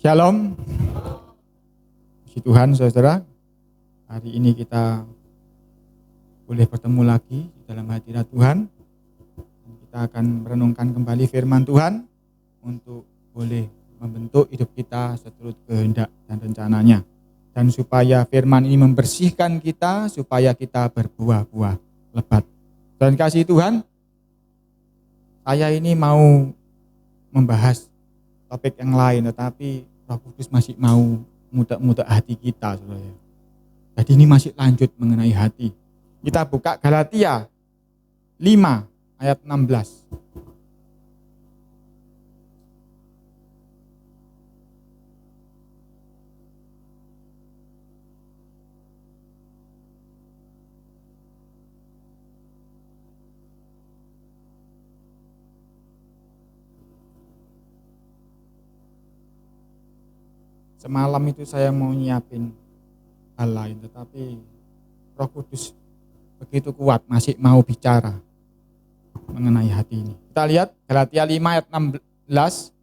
Shalom. Puji Tuhan, saudara. Hari ini kita boleh bertemu lagi di dalam hadirat Tuhan. Kita akan merenungkan kembali firman Tuhan untuk boleh membentuk hidup kita seturut kehendak dan rencananya. Dan supaya firman ini membersihkan kita, supaya kita berbuah-buah lebat. Dan kasih Tuhan, saya ini mau membahas topik yang lain, tetapi Roh Kudus masih mau muter-muter hati kita, saudara. Jadi ini masih lanjut mengenai hati. Kita buka Galatia 5 ayat 16. Semalam itu saya mau nyiapin hal lain, tetapi Roh Kudus begitu kuat masih mau bicara mengenai hati ini. Kita lihat Galatia 5 ayat 16.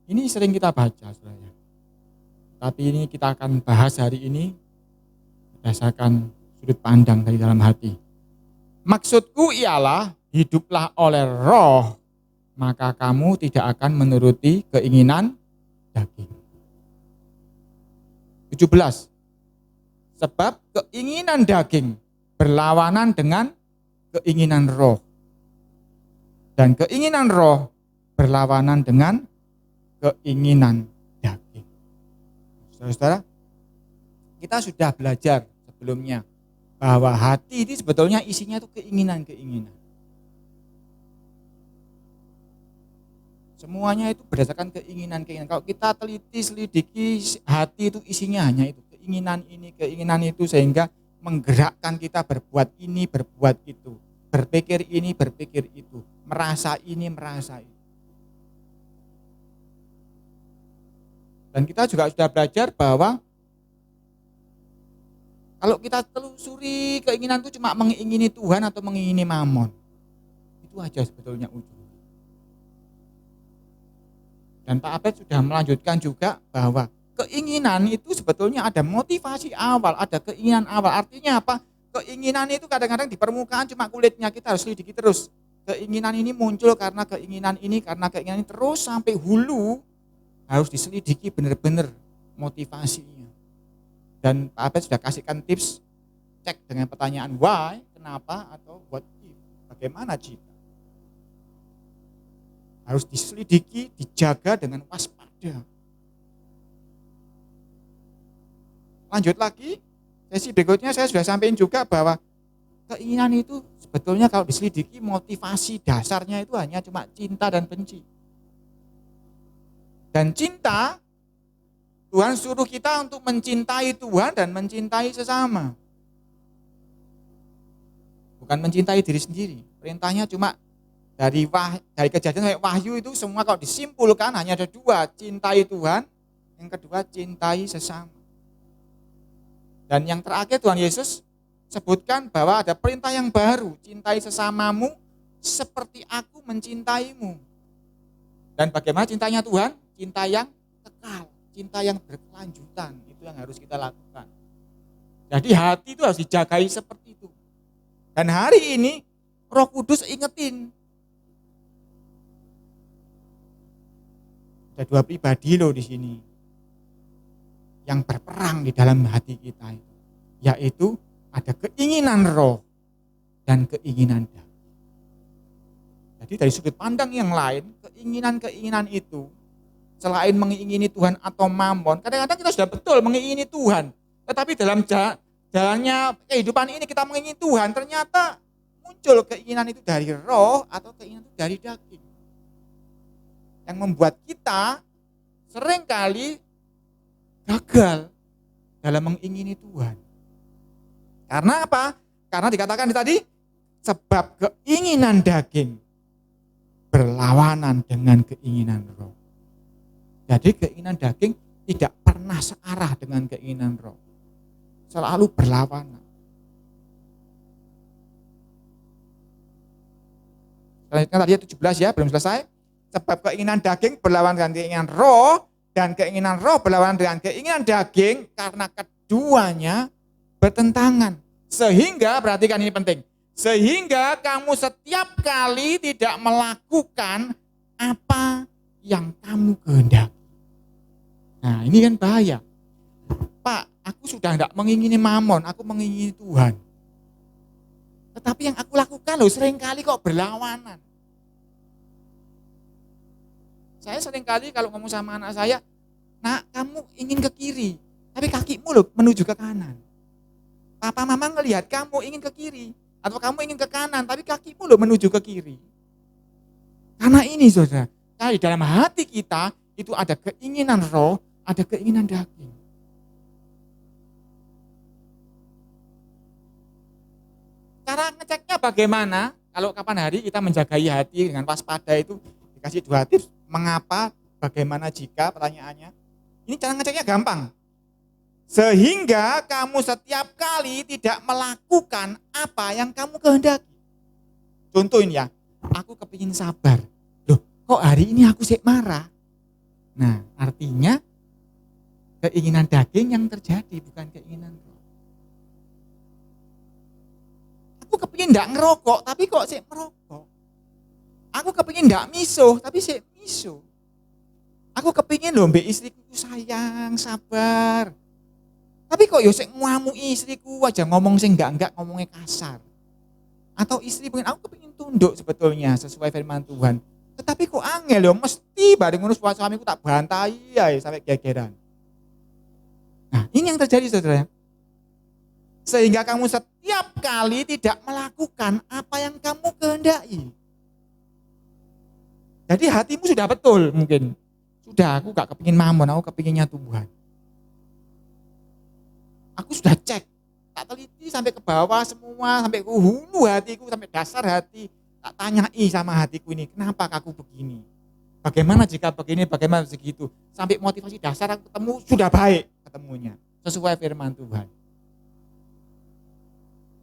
Ini sering kita baca, saudara. Tapi ini kita akan bahas hari ini berdasarkan sudut pandang dari dalam hati. Maksudku ialah hiduplah oleh Roh, maka kamu tidak akan menuruti keinginan daging. 17. Sebab keinginan daging berlawanan dengan keinginan roh. Dan keinginan roh berlawanan dengan keinginan daging. Saudara-saudara, kita sudah belajar sebelumnya bahwa hati ini sebetulnya isinya itu keinginan-keinginan. Semuanya itu berdasarkan keinginan-keinginan. Kalau kita teliti, selidiki, hati itu isinya hanya itu. Keinginan ini, keinginan itu, sehingga menggerakkan kita berbuat ini, berbuat itu. Berpikir ini, berpikir itu. Merasa ini, merasa itu. Dan kita juga sudah belajar bahwa kalau kita telusuri keinginan itu cuma mengingini Tuhan atau mengingini mamon. Itu aja sebetulnya ujung. Dan Pak Abed sudah melanjutkan juga bahwa keinginan itu sebetulnya ada motivasi awal, ada keinginan awal. Artinya apa? Keinginan itu kadang-kadang di permukaan cuma kulitnya, kita harus selidiki terus. Keinginan ini muncul karena keinginan ini, terus sampai hulu harus diselidiki benar-benar motivasinya. Dan Pak Abed sudah kasihkan tips, cek dengan pertanyaan why, kenapa, atau what if, bagaimana jika. Harus diselidiki, dijaga dengan waspada. Lanjut lagi, sesi berikutnya saya sudah sampaikan juga bahwa keinginan itu sebetulnya kalau diselidiki motivasi dasarnya itu hanya cuma cinta dan benci. Dan cinta, Tuhan suruh kita untuk mencintai Tuhan dan mencintai sesama. Bukan mencintai diri sendiri. Perintahnya cuma dari Kejadian sampai Wahyu itu semua kalau disimpulkan hanya ada dua, cintai Tuhan, yang kedua cintai sesama. Dan yang terakhir Tuhan Yesus sebutkan bahwa ada perintah yang baru, cintai sesamamu seperti aku mencintaimu. Dan bagaimana cintanya Tuhan? Cinta yang kekal, cinta yang berkelanjutan, itu yang harus kita lakukan. Jadi hati itu harus dijagai seperti itu. Dan hari ini Roh Kudus ingetin, ada dua pribadi loh di sini yang berperang di dalam hati kita itu, yaitu ada keinginan roh dan keinginan daging. Jadi dari sudut pandang yang lain, keinginan-keinginan itu selain mengingini Tuhan atau mamon, kadang-kadang kita sudah betul mengingini Tuhan, tetapi dalam jalannya kehidupan ini kita mengingini Tuhan, ternyata muncul keinginan itu dari roh atau keinginan itu dari daging. Yang membuat kita seringkali gagal dalam mengingini Tuhan. Karena apa? Karena dikatakan tadi, sebab keinginan daging berlawanan dengan keinginan roh. Jadi keinginan daging tidak pernah searah dengan keinginan roh. Selalu berlawanan. Selanjutnya tadi 17 ya, belum selesai. Sebab keinginan daging berlawanan dengan keinginan roh, dan keinginan roh berlawanan dengan keinginan daging karena keduanya bertentangan. Sehingga, perhatikan ini penting, sehingga kamu setiap kali tidak melakukan apa yang kamu kehendaki. Nah, ini kan bahaya. Pak, aku sudah tidak mengingini mamon, aku mengingini Tuhan. Tetapi yang aku lakukan seringkali kok berlawanan. Saya seringkali kalau ngomong sama anak saya, nak kamu ingin ke kiri, tapi kakimu menuju ke kanan. Papa mama ngelihat kamu ingin ke kiri, atau kamu ingin ke kanan, tapi kakimu menuju ke kiri. Karena ini saudara, di dalam hati kita itu ada keinginan roh, ada keinginan daging. Cara ngeceknya bagaimana? Kalau kapan hari kita menjagai hati dengan waspada itu dikasih 2 tips. Mengapa, bagaimana jika, pertanyaannya. Ini cara ngeceknya gampang. Sehingga kamu setiap kali tidak melakukan apa yang kamu kehendaki. Contohin ya, aku kepingin sabar. Loh, kok hari ini aku sik marah? Nah, artinya keinginan daging yang terjadi, bukan keinginan roh. Aku kepingin enggak ngerokok, tapi kok sik merokok. Aku kepingin enggak misuh, tapi sik misuh. Aku kepingin mbek istriku sayang, sabar. Tapi kok sik ngamuk istriku aja ngomong sing enggak ngomongnya kasar. Atau istri pengen, aku kepingin tunduk sebetulnya sesuai firman Tuhan. Tetapi kok angel mesti bareng ngono suamiku tak bantai ya sampai gegeran. Nah, ini yang terjadi saudara. Sehingga kamu setiap kali tidak melakukan apa yang kamu kehendaki. Jadi hatimu sudah betul mungkin. Sudah, aku gak kepingin mamon, aku kepinginnya Tuhan. Aku sudah cek, tak teliti sampai ke bawah semua, sampai ke hulu hatiku, sampai dasar hati. Tak tanyai sama hatiku ini, kenapa aku begini? Bagaimana jika begini, bagaimana segitu? Sampai motivasi dasar aku ketemu, sudah baik ketemunya. Sesuai firman Tuhan.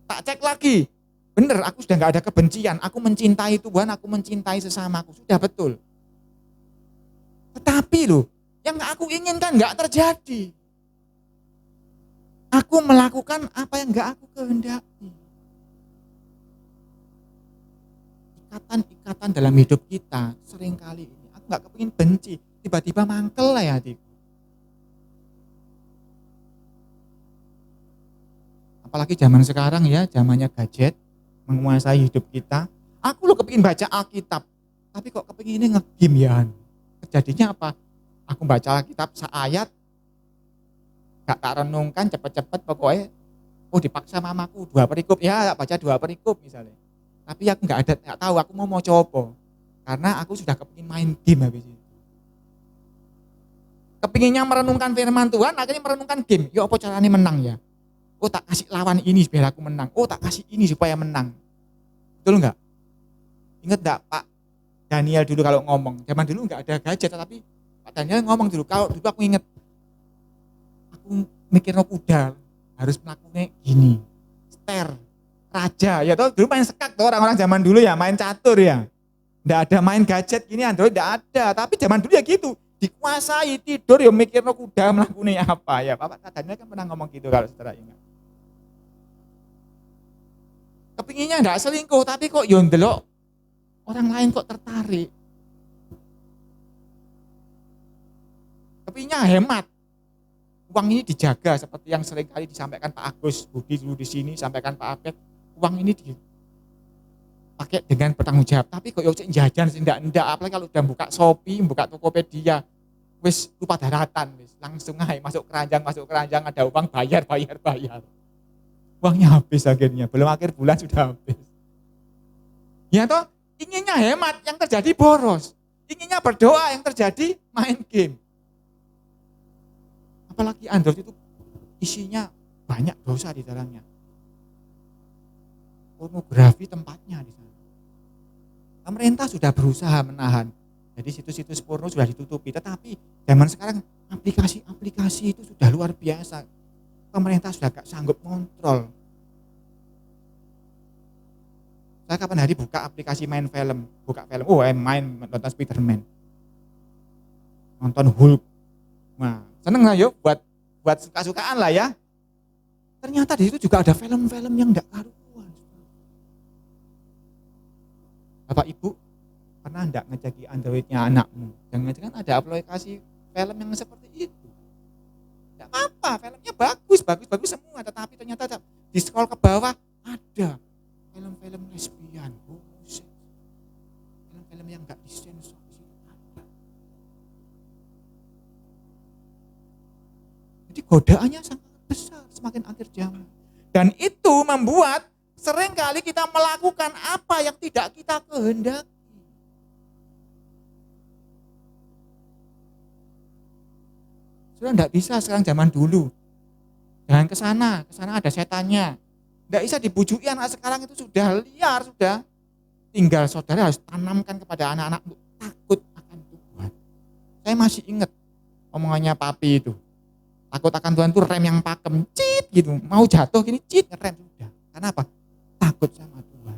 Tak cek lagi, benar aku sudah gak ada kebencian, aku mencintai Tuhan, aku mencintai sesamaku, sudah betul. Tetapi yang aku inginkan gak terjadi. Aku melakukan apa yang gak aku kehendaki. Ikatan-ikatan dalam hidup kita seringkali ini, aku gak kepingin benci, tiba-tiba mangkel lah ya hatiku. Apalagi zaman sekarang ya, zamannya gadget menguasai hidup kita. Aku kepingin baca Alkitab, tapi kok kepingin ini nge-game ya. Jadinya apa? Aku baca Alkitab seayat, gak tak renungkan cepet-cepet pokoknya. Dipaksa mamaku 2 perikop ya, baca 2 perikop misalnya. Tapi aku gak tahu aku mau coba. Karena aku sudah kepingin main game habis itu. Kepinginnya merenungkan firman Tuhan, akhirnya merenungkan game. Ya apa caranya menang ya? Tak kasih lawan ini biar aku menang. Tak kasih ini supaya menang. Betul enggak? Ingat enggak Pak Daniel dulu kalau ngomong. Zaman dulu enggak ada gadget, tapi Pak Daniel ngomong dulu. Kalau dulu aku ingat, aku mikir kuda harus melakukannya gini. Ster, raja. Ya toh dulu main sekak tuh orang-orang zaman dulu ya, main catur ya. Enggak ada main gadget gini, Android enggak ada. Tapi zaman dulu ya gitu. Dikuasai, tidur ya mikir kuda melakukannya apa ya. Pak Daniel kan pernah ngomong gitu kalau saudara ingat. Kepinginnya enggak selingkuh, tapi kok ndelok orang lain kok tertarik. Kepinginnya hemat. Uang ini dijaga seperti yang sering kali disampaikan Pak Agus Budi dulu di sini, sampaikan Pak Abed. Uang ini dipakai dengan bertanggung jawab. Tapi kok jajan sih enggak, apalagi kalau udah buka Shopee, buka Tokopedia, wis lupa daratan, wis langsung aja masuk keranjang, ada uang bayar. Uangnya habis akhirnya, belum akhir bulan sudah habis. Ya toh, inginnya hemat, yang terjadi boros. Inginnya berdoa, yang terjadi main game. Apalagi Android itu isinya banyak dosa di dalamnya. Pornografi tempatnya di sana. Pemerintah sudah berusaha menahan. Jadi situs-situs porno sudah ditutupi. Tetapi zaman sekarang aplikasi-aplikasi itu sudah luar biasa. Pemerintah sudah gak sanggup kontrol. Saya kapan hari buka aplikasi main film, main nonton Spiderman, nonton Hulk, Nah, seneng lah yuk buat suka-sukaan lah ya. Ternyata di situ juga ada film-film yang enggak karuan. Bapak Ibu, pernah enggak ngeceki Androidnya anakmu? Jangan-jangan ada aplikasi film yang seperti itu. Enggak apa-apa, filmnya bagus semua, tetapi ternyata di scroll ke bawah ada film-film lesbian, buset. Film-film yang enggak disensor di situ ada. Jadi godaannya sangat besar semakin akhir zaman. Dan itu membuat seringkali kita melakukan apa yang tidak kita kehendaki. Sudah enggak bisa sekarang zaman dulu. Jangan ke sana ada setannya. Enggak bisa dibujuki anak sekarang itu sudah liar, sudah. Tinggal saudara harus tanamkan kepada anak-anak untuk takut akan Tuhan. Saya masih ingat omongannya papi itu. Takut akan Tuhan itu rem yang pakem, cit gitu. Mau jatuh gini, cit ngerem sudah. Karena apa? Takut sama Tuhan.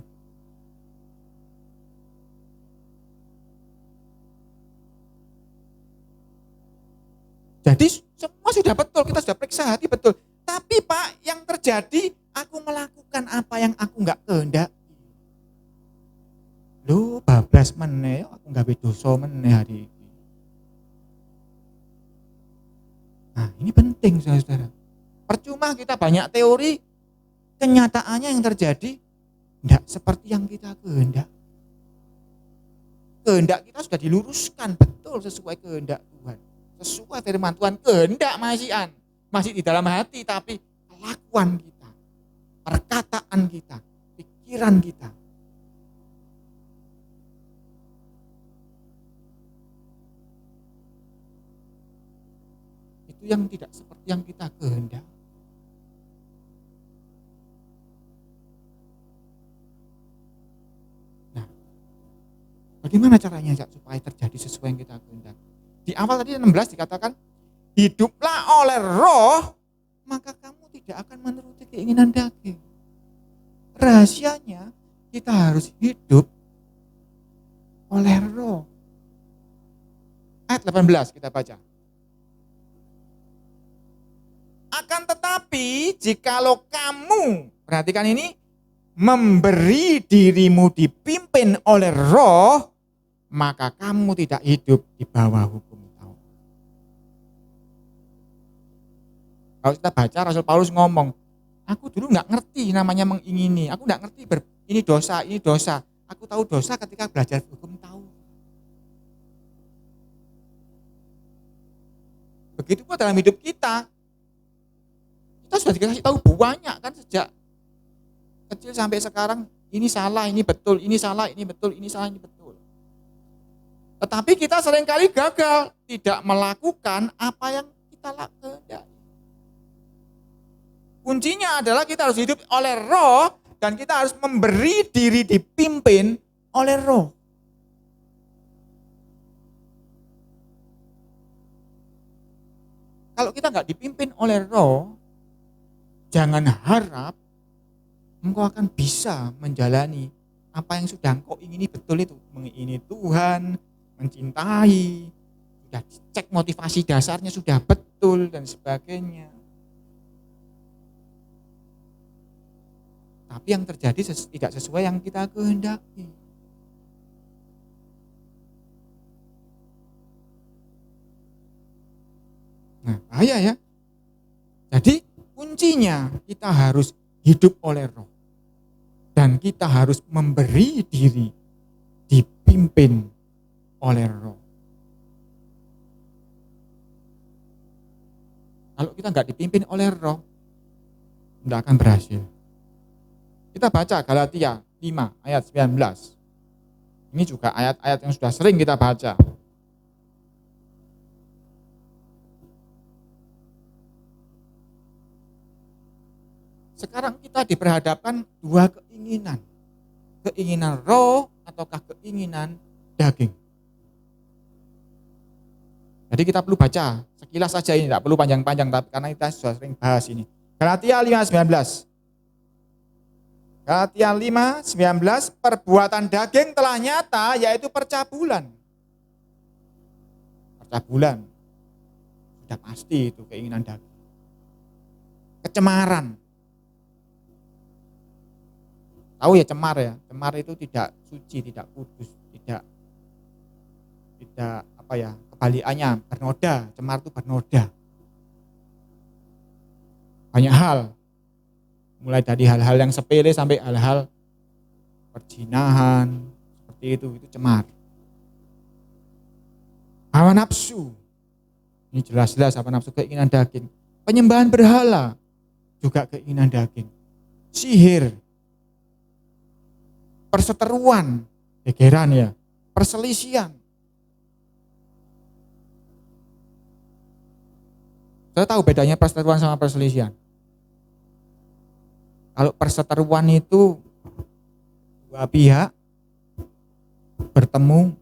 Jadi semua sudah betul, kita sudah periksa hati betul. Tapi Pak, yang terjadi aku melakukan apa yang aku enggak kehendaki. Loh, bablas meneh aku gawe dosa meneh hari ini. Nah, ini penting saudara. Percuma kita banyak teori, kenyataannya yang terjadi enggak seperti yang kita kehendak. Kehendak kita sudah diluruskan betul sesuai kehendak Tuhan. Sesuai firman Tuhan, kehendak masih di dalam hati, tapi kelakuan kita, perkataan kita, pikiran kita. Itu yang tidak seperti yang kita kehendak. Nah, bagaimana caranya supaya terjadi sesuai yang kita kehendak? Di awal tadi 16 dikatakan, hiduplah oleh roh, maka kamu tidak akan menuruti keinginan daging. Rahasianya, kita harus hidup oleh roh. Ayat 18 kita baca. Akan tetapi, jikalau kamu, perhatikan ini, memberi dirimu dipimpin oleh roh, maka kamu tidak hidup di bawah hukum Taurat. Kalau kita baca, Rasul Paulus ngomong, aku dulu nggak ngerti namanya mengingini, aku nggak ngerti ini dosa. Aku tahu dosa ketika belajar hukum Taurat. Begitu pun dalam hidup kita. Kita sudah dikasih tahu banyak kan sejak kecil sampai sekarang, ini salah, ini betul, ini salah, ini betul, ini salah, ini betul. Tetapi kita seringkali gagal, tidak melakukan apa yang kita lakukan. Kuncinya adalah kita harus hidup oleh roh, dan kita harus memberi diri dipimpin oleh roh. Kalau kita nggak dipimpin oleh roh, jangan harap engkau akan bisa menjalani apa yang sudah engkau ingini betul itu. Mengingini Tuhan, mencintai, sudah cek motivasi dasarnya sudah betul dan sebagainya. Tapi yang terjadi tidak sesuai yang kita kehendaki. Nah, bahaya ya. Jadi kuncinya kita harus hidup oleh roh. Dan kita harus memberi diri dipimpin oleh roh. Kalau kita nggak dipimpin oleh roh, nggak akan berhasil. Kita baca Galatia 5 ayat 19. Ini juga ayat-ayat yang sudah sering kita baca. Sekarang kita diperhadapkan dua keinginan. Keinginan roh ataukah keinginan daging. Jadi kita perlu baca sekilas saja ini, tidak perlu panjang-panjang, tapi karena kita sudah sering bahas ini. Galatia 5:19. Galatia 5:19, perbuatan daging telah nyata, yaitu percabulan. Percabulan. Sudah pasti itu keinginan daging. Kecemaran. Tahu ya cemar ya? Cemar itu tidak suci, tidak kudus, tidak kebalikannya bernoda. Cemar itu bernoda. Banyak hal. Mulai dari hal-hal yang sepele sampai hal-hal perzinahan, seperti itu cemar. Hawa nafsu. Ini jelas-jelas hawa nafsu, keinginan daging. Penyembahan berhala juga keinginan daging. Sihir. Perseteruan, gegeran ya. Perselisihan. Saya tahu bedanya perseteruan sama perselisihan. Kalau perseteruan itu dua pihak bertemu,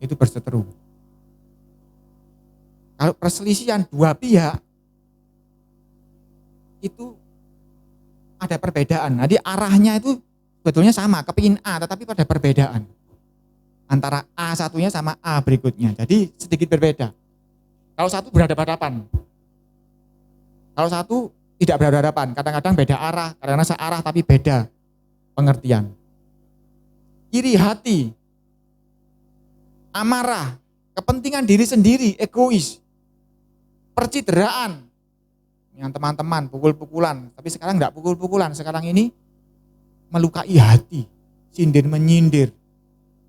itu berseteru. Kalau perselisihan dua pihak itu ada perbedaan. Jadi arahnya itu sebetulnya sama, kepingin A tetapi pada perbedaan. Antara A satunya sama A berikutnya. Jadi sedikit berbeda. Kalau satu berhadapan-hadapan. Kalau satu tidak berhadapan, kadang-kadang beda arah, karena searah tapi beda pengertian. Iri hati, amarah, kepentingan diri sendiri, egois, percideraan, yang teman-teman pukul-pukulan, tapi sekarang enggak pukul-pukulan, sekarang ini melukai hati, sindir menyindir,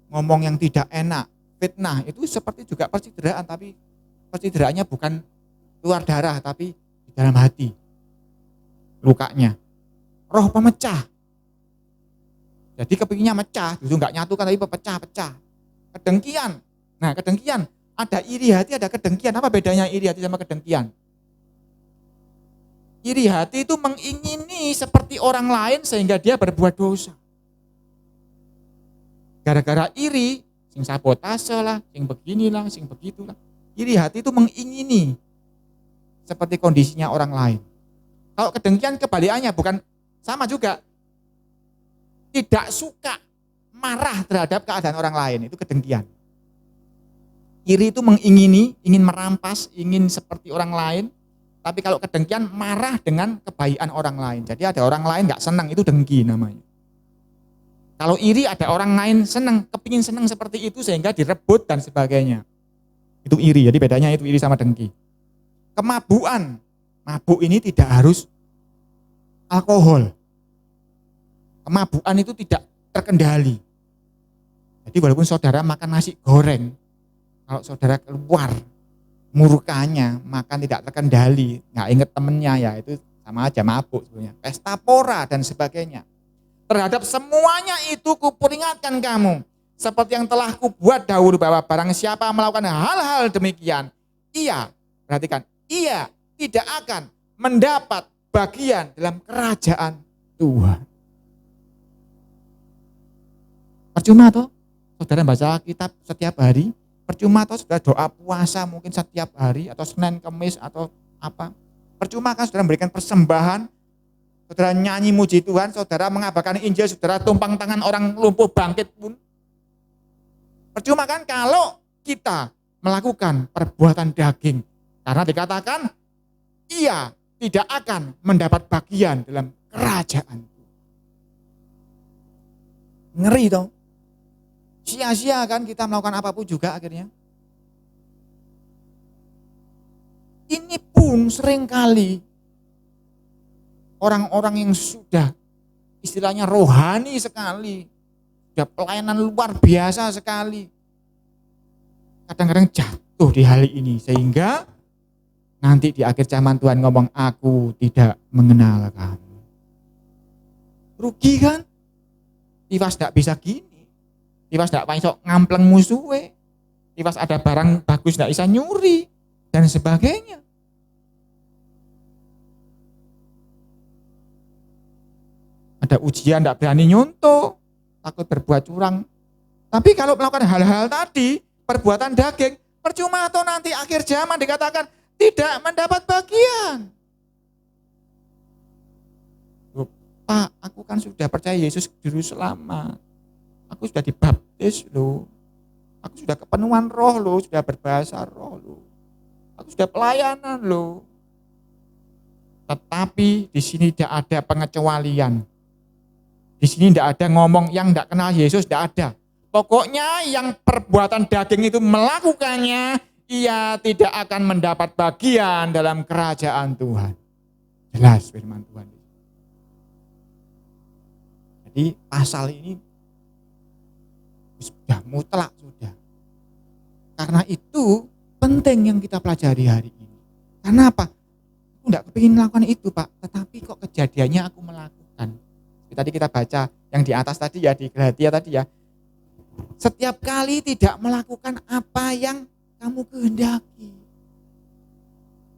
ngomong yang tidak enak, fitnah, itu seperti juga percideraan, tapi percideraannya bukan luar darah, tapi di dalam hati. Lukanya. Roh pemecah. Jadi kepinginnya mecah, justru enggak nyatukan tapi pecah-pecah. Kedengkian. Nah, kedengkian, ada iri hati, ada kedengkian. Apa bedanya iri hati sama kedengkian? Iri hati itu mengingini seperti orang lain sehingga dia berbuat dosa. Gara-gara iri, sing sabotase lah, sing beginilah, sing begitulah. Iri hati itu mengingini seperti kondisinya orang lain. Kalau kedengkian kebalikannya, bukan sama juga. Tidak suka, marah terhadap keadaan orang lain, itu kedengkian. Iri itu mengingini, ingin merampas, ingin seperti orang lain. Tapi kalau kedengkian marah dengan kebaikan orang lain. Jadi ada orang lain gak senang, itu dengki namanya. Kalau iri ada orang lain senang, kepingin senang seperti itu sehingga direbut dan sebagainya. Itu iri, jadi bedanya itu iri sama dengki. Kemabuan, mabuk ini tidak harus alkohol. Kemabuan itu tidak terkendali. Jadi walaupun saudara makan nasi goreng, kalau saudara keluar murkanya, makan tidak terkendali, nggak inget temennya, ya itu sama aja mabuk sebenarnya. Pesta pora dan sebagainya. Terhadap semuanya itu kuperingatkan kamu, seperti yang telah kubuat dahulu, bahwa barang siapa melakukan hal-hal demikian, perhatikan, ia tidak akan mendapat bagian dalam kerajaan Tuhan. Percuma toh saudara baca kitab setiap hari, percuma toh saudara doa puasa mungkin setiap hari atau Senin Kamis atau apa. Percuma kan saudara memberikan persembahan, saudara nyanyi muji Tuhan, saudara mengabarkan Injil, saudara tumpang tangan orang lumpuh bangkit pun. Percuma kan kalau kita melakukan perbuatan daging, karena dikatakan ia tidak akan mendapat bagian dalam kerajaan. Ngeri dong. Sia-sia kan kita melakukan apapun juga akhirnya. Ini pun seringkali orang-orang yang sudah istilahnya rohani sekali, sudah pelayanan luar biasa sekali, kadang-kadang jatuh di hal ini sehingga nanti di akhir zaman Tuhan ngomong, aku tidak mengenal kamu. Rugi kan? Tiwas tidak bisa gini. Tiwas tidak bisa ngampleng musuhe. Tiwas ada barang bagus tidak bisa nyuri. Dan sebagainya. Ada ujian tidak berani nyontoh. Takut berbuat curang. Tapi kalau melakukan hal-hal tadi, perbuatan daging, percuma atau nanti akhir zaman dikatakan, tidak mendapat bagian. Loh, Pak, aku kan sudah percaya Yesus juru selamat. Aku sudah dibaptis loh. Aku sudah kepenuhan roh loh, sudah berbahasa roh loh. Aku sudah pelayanan loh. Tetapi di sini tidak ada pengecualian. Di sini tidak ada ngomong yang tidak kenal Yesus, tidak ada. Pokoknya yang perbuatan daging itu melakukannya, ia tidak akan mendapat bagian dalam kerajaan Tuhan. Jelas firman Tuhan. Jadi pasal ini sudah mutlak sudah. Karena itu penting yang kita pelajari hari ini. Karena apa? Aku tidak kepingin melakukan itu Pak, tetapi kok kejadiannya aku melakukan. Tadi kita baca yang di atas tadi ya, di Galatia tadi ya. Setiap kali tidak melakukan apa yang kamu kehendaki.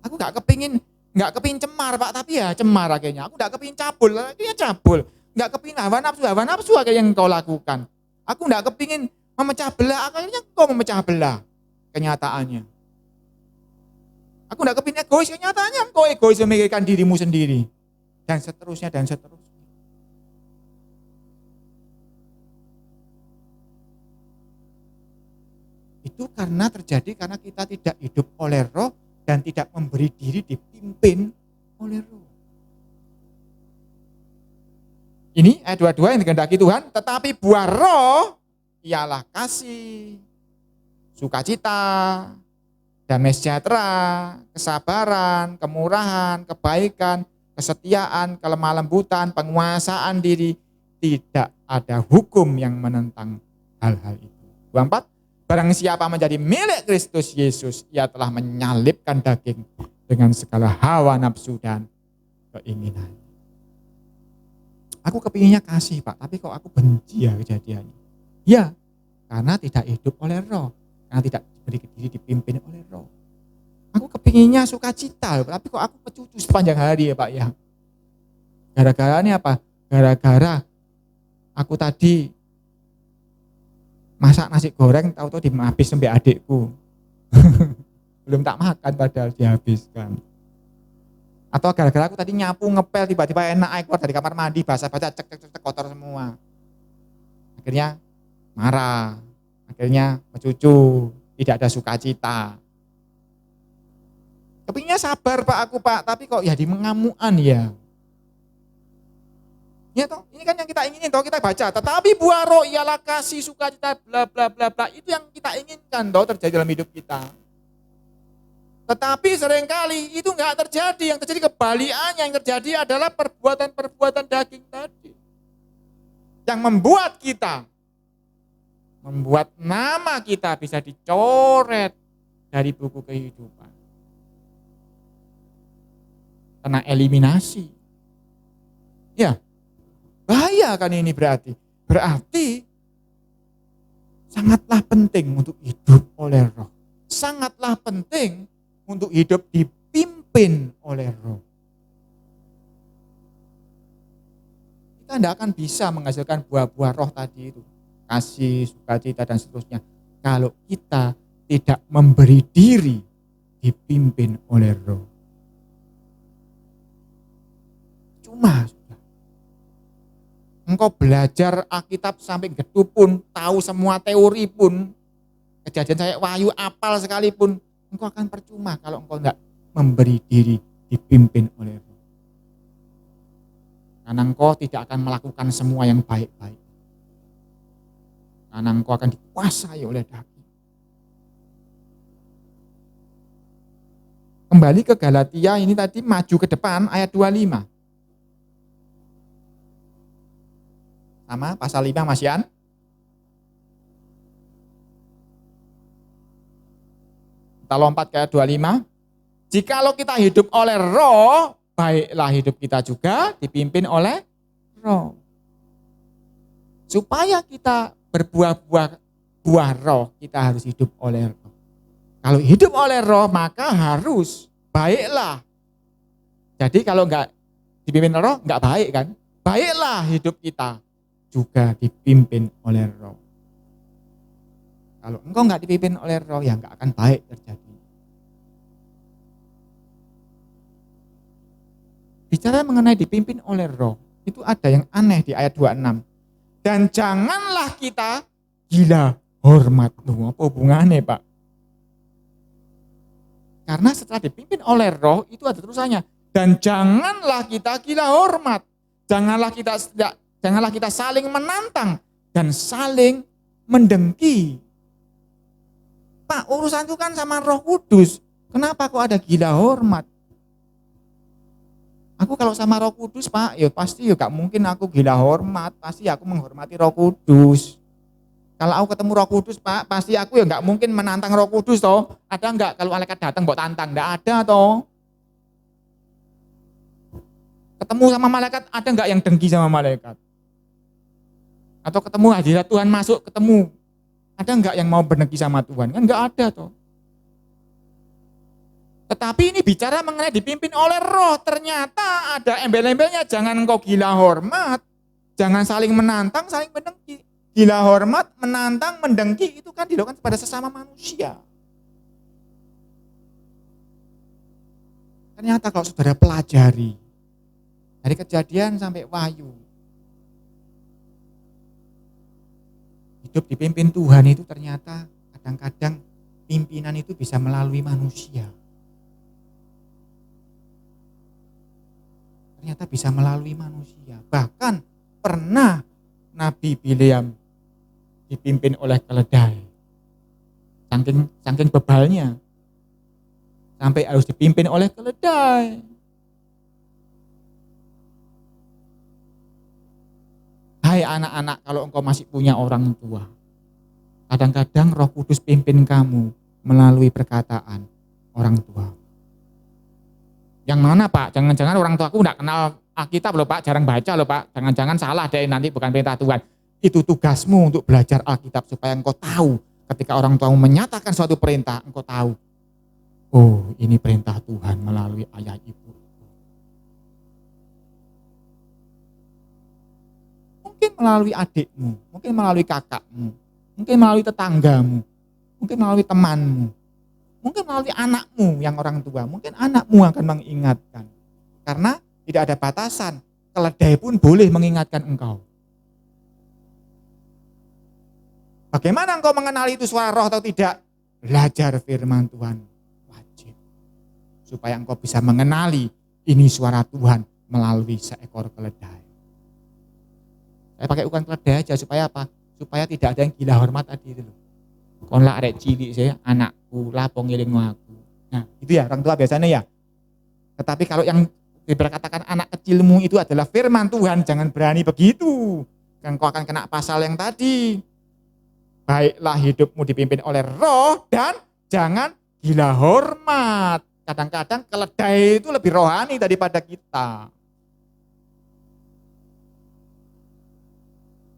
Aku nggak kepingin cemar Pak, tapi ya cemar akhirnya. Aku nggak kepingin cabul, akhirnya cabul. Nggak kepingin hawa nafsu akhirnya yang kau lakukan. Aku nggak kepingin memecah belah, akhirnya kau memecah belah. Kenyataannya. Aku nggak kepingin egois, kenyataannya kau egois memikirkan dirimu sendiri. Dan seterusnya, dan seterusnya. Itu karena kita tidak hidup oleh roh dan tidak memberi diri dipimpin oleh roh. Ini ayat 22 yang dikehendaki Tuhan, tetapi buah roh ialah kasih, sukacita, damai sejahtera, kesabaran, kemurahan, kebaikan, kesetiaan, kelemah lembutan, penguasaan diri. Tidak ada hukum yang menentang hal-hal itu. 24, barang siapa menjadi milik Kristus Yesus, ia telah menyalibkan daging dengan segala hawa nafsu dan keinginan. Aku kepinginnya kasih Pak, tapi kok aku benci ya kejadiannya. Ya, karena tidak hidup oleh roh, karena tidak beri diri dipimpin oleh roh. Aku kepinginnya sukacita, tapi kok aku pecucu sepanjang hari ya Pak ya. Gara-gara ini apa? Gara-gara aku tadi masak nasi goreng, tahu-tahu habis sampai adikku. Belum tak makan padahal dihabiskan. Atau gara-gara aku tadi nyapu ngepel tiba-tiba enak keluar dari kamar mandi basah-basah cek kotor semua. Akhirnya marah, akhirnya mencucu, tidak ada sukacita. Kepinginnya sabar Pak aku Pak, tapi kok ya di mengamuan ya. Ya toh, ini kan yang kita inginin toh, kita baca. Tetapi buah roh ialah kasih, sukacita, bla bla bla bla. Itu yang kita inginkan toh terjadi dalam hidup kita. Tetapi seringkali itu enggak terjadi. Yang terjadi kebalikannya, yang terjadi adalah perbuatan-perbuatan daging tadi. Yang membuat nama kita bisa dicoret dari buku kehidupan. Karena eliminasi. Ya, bahaya kan ini berarti. Berarti sangatlah penting untuk hidup oleh roh. Sangatlah penting untuk hidup dipimpin oleh roh. Kita tidak akan bisa menghasilkan buah-buah roh tadi itu. Kasih, sukacita, dan seterusnya. Kalau kita tidak memberi diri dipimpin oleh roh. Cuma engkau belajar Alkitab sampai gedu pun, tahu semua teori pun, kejadian saya wahyu apal sekalipun, engkau akan percuma kalau engkau tidak memberi diri dipimpin oleh roh. Karena engkau tidak akan melakukan semua yang baik-baik. Karena engkau akan dikuasai oleh daging. Kembali ke Galatia ini tadi, maju ke depan ayat 25. Sama pasal 5 Masian. Kita lompat ke ayat 25. Jikalau kita hidup oleh roh, baiklah hidup kita juga dipimpin oleh roh. Supaya kita buah roh, kita harus hidup oleh roh. Kalau hidup oleh roh, maka harus baiklah. Jadi kalau enggak dipimpin roh, enggak baik kan? Baiklah hidup kita juga dipimpin oleh roh. Kalau engkau enggak dipimpin oleh roh, ya enggak akan baik terjadi. Bicara mengenai dipimpin oleh roh, itu ada yang aneh di ayat 26. Dan janganlah kita gila hormat. Loh, apa hubungannya Pak? Karena setelah dipimpin oleh Roh itu ada terusannya. Dan janganlah kita gila hormat. Janganlah kita saling menantang dan saling mendengki. Pak, urusan itu kan sama Roh Kudus. Kenapa kok ada gila hormat? Aku kalau sama Roh Kudus, Pak, ya pasti ya gak mungkin aku gila hormat. Pasti aku menghormati Roh Kudus. Kalau aku ketemu Roh Kudus, Pak, pasti aku ya nggak mungkin menantang Roh Kudus toh. Ada nggak kalau malaikat datang buat tantang? Nggak ada toh. Ketemu sama malaikat, ada nggak yang dengki sama malaikat? Atau ketemu hadirat Tuhan masuk, ketemu, ada nggak yang mau berdengki sama Tuhan? Kan nggak ada toh. Tetapi ini bicara mengenai dipimpin oleh Roh. Ternyata ada embel-embelnya, jangan engkau gila hormat, jangan saling menantang, saling mendengki. Gila hormat, menantang, mendengki itu kan dilakukan kepada sesama manusia. Ternyata kalau saudara pelajari dari Kejadian sampai Wahyu, hidup dipimpin Tuhan itu ternyata kadang-kadang pimpinan itu bisa melalui manusia. Ternyata bisa melalui manusia. Bahkan pernah Nabi Bileam dipimpin oleh keledai. Saking bebalnya. Sampai harus dipimpin oleh keledai. Hai anak-anak, kalau engkau masih punya orang tua, kadang-kadang Roh Kudus pimpin kamu melalui perkataan orang tua. Yang mana, Pak? Jangan-jangan orang tuaku enggak kenal Alkitab loh, Pak, jarang baca loh, Pak. Jangan-jangan salah deh, nanti bukan perintah Tuhan. Itu tugasmu untuk belajar Alkitab supaya engkau tahu ketika orang tuamu menyatakan suatu perintah, engkau tahu, oh ini perintah Tuhan melalui ayah ibu. Mungkin melalui adikmu, mungkin melalui kakakmu, mungkin melalui tetanggamu, mungkin melalui temanmu, mungkin melalui anakmu yang orang tua, mungkin anakmu akan mengingatkan. Karena tidak ada batasan, keledai pun boleh mengingatkan engkau. Bagaimana engkau mengenali itu suara Roh atau tidak? Belajar firman Tuhan, wajib. Supaya engkau bisa mengenali ini suara Tuhan melalui seekor keledai. Saya pakai ukuran keledai aja supaya apa? Supaya tidak ada yang gila hormat tadi itu loh. Kon lah arek cilik saya, anakku lapo ngeling aku. Nah, itu ya orang tua biasanya ya. Tetapi kalau yang diberkatakan anak kecilmu itu adalah firman Tuhan, jangan berani begitu. Engkau akan kena pasal yang tadi. Baiklah hidupmu dipimpin oleh Roh dan jangan gila hormat. Kadang-kadang keledai itu lebih rohani daripada kita.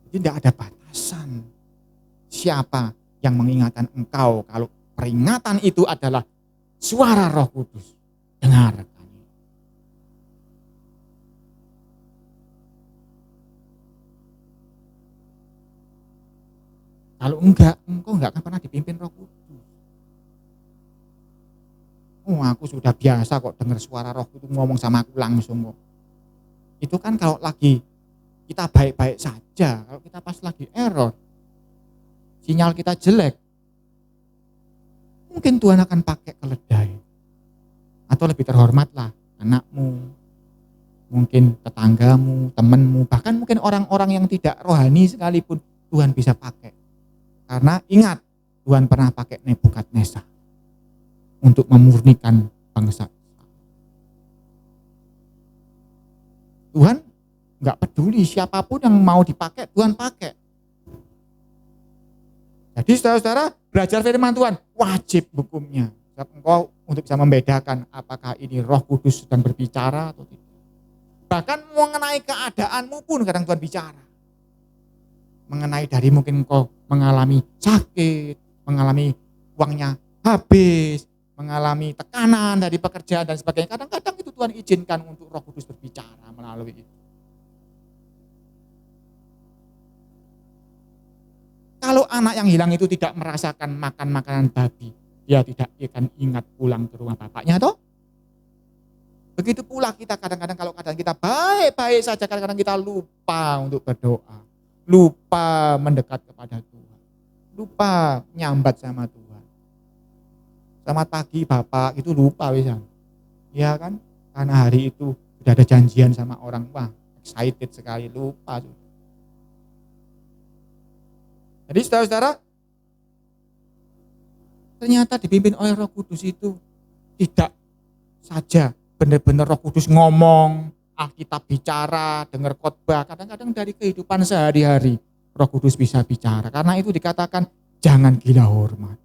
Jadi tidak ada batasan. Siapa yang mengingatkan engkau kalau peringatan itu adalah suara Roh Kudus? Dengarkan. Kalau enggak, engkau enggak akan pernah dipimpin Roh Kudus. Oh, aku sudah biasa kok dengar suara Roh Kudus ngomong sama aku langsung kok. Itu kan kalau lagi kita baik-baik saja, kalau kita pas lagi error, sinyal kita jelek, mungkin Tuhan akan pakai keledai. Atau lebih terhormatlah anakmu, mungkin tetanggamu, temanmu, bahkan mungkin orang-orang yang tidak rohani sekalipun Tuhan bisa pakai. Karena ingat, Tuhan pernah pakai Nebukadnezar untuk memurnikan bangsa. Tuhan nggak peduli siapapun yang mau dipakai, Tuhan pakai. Jadi saudara-saudara belajar firman Tuhan wajib hukumnya. Engkau untuk bisa membedakan apakah ini Roh Kudus sedang berbicara atau tidak. Bahkan mengenai keadaanmu pun kadang Tuhan bicara. Mengenai dari mungkin engkau mengalami sakit, mengalami uangnya habis, mengalami tekanan dari pekerjaan dan sebagainya. Kadang-kadang itu Tuhan izinkan untuk Roh Kudus berbicara melalui itu. Kalau anak yang hilang itu tidak merasakan makan makanan babi, dia tidak akan ingat pulang ke rumah bapaknya toh. Begitu pula kita kadang-kadang kalau keadaan kita baik-baik saja, kadang-kadang kita lupa untuk berdoa. Lupa mendekat kepada Tuhan. Lupa nyambat sama Tuhan. Selamat pagi Bapak, itu lupa wisan. Ya kan? Karena hari itu sudah ada janjian sama orang, wah excited sekali, lupa. Jadi saudara-saudara, ternyata dipimpin oleh Roh Kudus itu tidak saja benar-benar Roh Kudus ngomong, Alkitab bicara, dengar khotbah, kadang-kadang dari kehidupan sehari-hari Roh Kudus bisa bicara. Karena itu dikatakan jangan gila hormat.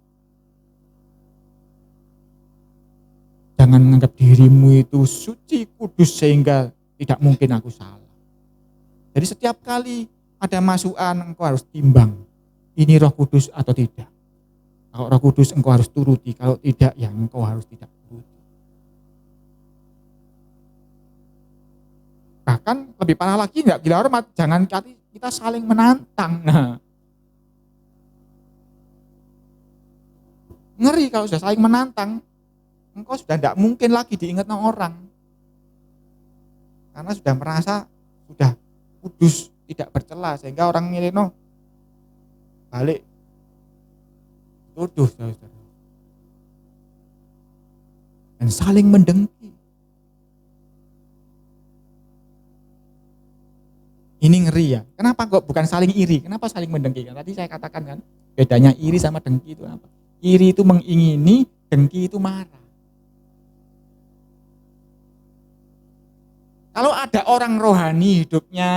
Jangan menganggap dirimu itu suci, kudus sehingga tidak mungkin aku salah. Jadi setiap kali ada masukan engkau harus timbang. Ini Roh Kudus atau tidak. Kalau Roh Kudus engkau harus turuti, kalau tidak ya engkau harus tidak turuti. Bahkan lebih parah lagi, enggak gila hormat, jangan kita saling menantang. Nah, ngeri kalau sudah saling menantang, engkau sudah tidak mungkin lagi diingat orang. Karena sudah merasa sudah kudus, tidak bercela, sehingga orang milih balik tuduh, saudara. Dan saling mendengki. Ini ngeri ya. Kenapa kok bukan saling iri? Kenapa saling mendengki? Kan tadi saya katakan kan, bedanya iri sama dengki itu apa? Iri itu mengingini, dengki itu marah. Kalau ada orang rohani hidupnya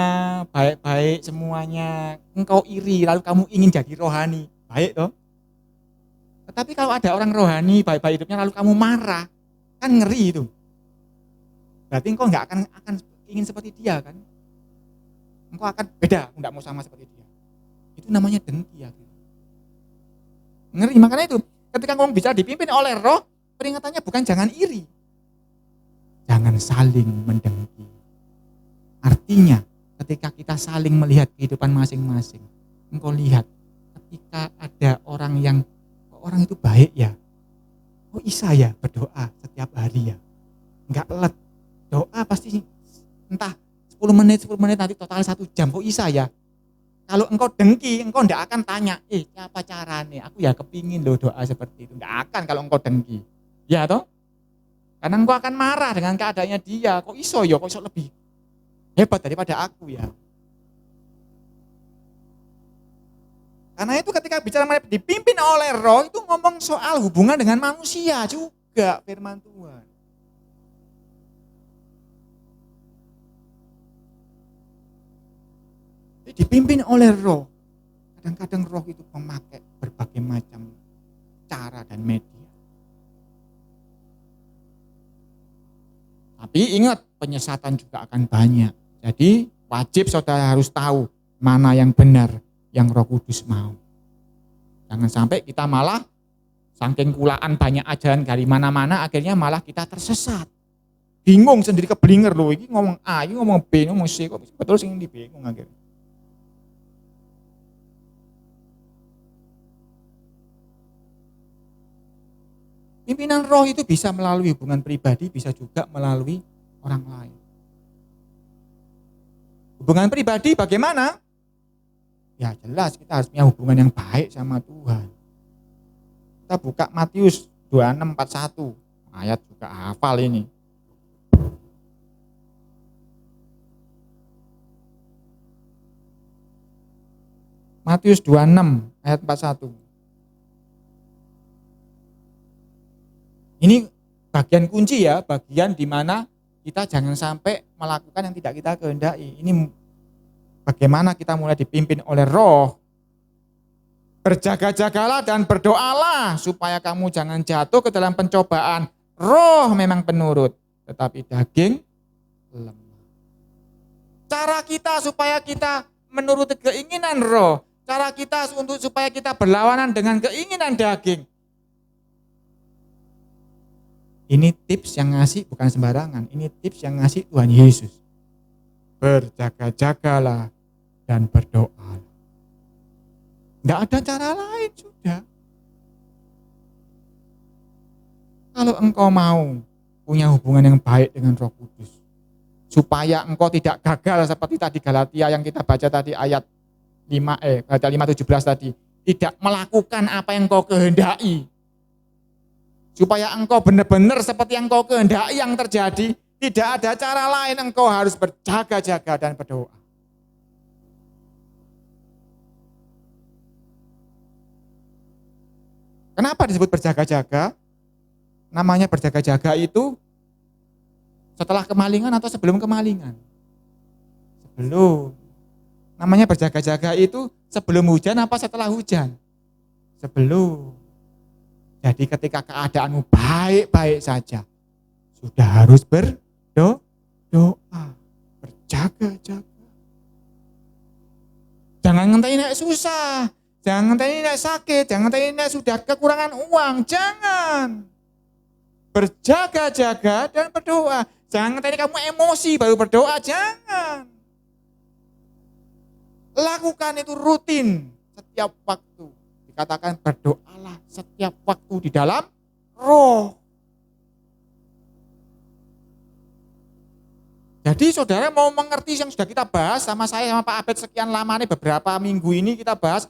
baik-baik semuanya, engkau iri lalu kamu ingin jadi rohani, baik toh? Tetapi kalau ada orang rohani baik-baik hidupnya lalu kamu marah, kan ngeri itu. Berarti engkau nggak akan ingin seperti dia kan? Engkau akan beda, enggak mau sama seperti dia. Itu namanya dengki ya. Ngeri, makanya itu ketika ngomong bisa dipimpin oleh Roh, peringatannya bukan jangan iri. Jangan saling mendengki. Artinya ketika kita saling melihat kehidupan masing-masing, engkau lihat ketika ada orang itu baik ya, kok bisa ya berdoa setiap hari ya, enggak let, doa pasti entah 10 menit nanti total 1 jam, kok bisa ya. Kalau engkau dengki, engkau enggak akan tanya, apa caranya, aku ya kepingin loh doa seperti itu, enggak akan kalau engkau dengki, ya toh. Karena engkau akan marah dengan keadaannya dia, kok iso lebih hebat daripada aku ya. Karena itu ketika bicara dipimpin oleh Roh itu ngomong soal hubungan dengan manusia juga firman Tuhan. Dipimpin oleh Roh. Kadang-kadang Roh itu memakai berbagai macam cara dan media. Tapi ingat, penyesatan juga akan banyak. Jadi wajib saudara harus tahu mana yang benar, yang Roh Kudus mau. Jangan sampai kita malah saking kulaan banyak ajaran dari mana-mana, akhirnya malah kita tersesat. Bingung sendiri, keblinger loh, ini ngomong A, ini ngomong B, ngomong C, kok betul sih ini bingung akhirnya. Pimpinan Roh itu bisa melalui hubungan pribadi, bisa juga melalui orang lain. Hubungan pribadi bagaimana? Ya jelas kita harus punya hubungan yang baik sama Tuhan. Kita buka Matius 26:41, ayat juga hafal ini. Matius 26 ayat 41. Ini bagian kunci ya, bagian di mana kita jangan sampai melakukan yang tidak kita kehendaki. Ini bagaimana kita mulai dipimpin oleh Roh. Berjaga-jagalah dan berdoalah supaya kamu jangan jatuh ke dalam pencobaan. Roh memang penurut, tetapi daging lemah. Cara kita supaya kita menuruti keinginan Roh, cara kita supaya kita berlawanan dengan keinginan daging. Ini tips yang ngasih bukan sembarangan, ini tips yang ngasih Tuhan Yesus. Berjaga-jagalah dan berdoa. Enggak ada cara lain sudah. Kalau engkau mau punya hubungan yang baik dengan Roh Kudus, supaya engkau tidak gagal seperti tadi Galatia yang kita baca tadi ayat 5:17 tadi, tidak melakukan apa yang engkau kehendaki. Supaya engkau benar-benar seperti yang engkau kehendaki yang terjadi, tidak ada cara lain, engkau harus berjaga-jaga dan berdoa. Kenapa disebut berjaga-jaga? Namanya berjaga-jaga itu setelah kemalingan atau sebelum kemalingan? Sebelum. Namanya berjaga-jaga itu sebelum hujan apa setelah hujan? Sebelum. Jadi ketika keadaanmu baik-baik saja, sudah harus berdoa, berjaga-jaga. Jangan ngenteni nek susah, jangan ngenteni nek sakit, jangan ngenteni nek sudah kekurangan uang, jangan. Berjaga-jaga dan berdoa. Jangan ngenteni kamu emosi baru berdoa, jangan. Lakukan itu rutin setiap waktu. Dikatakan berdoalah setiap waktu di dalam roh. Jadi saudara mau mengerti yang sudah kita bahas sama saya sama Pak Abed sekian lama nih, beberapa minggu ini kita bahas,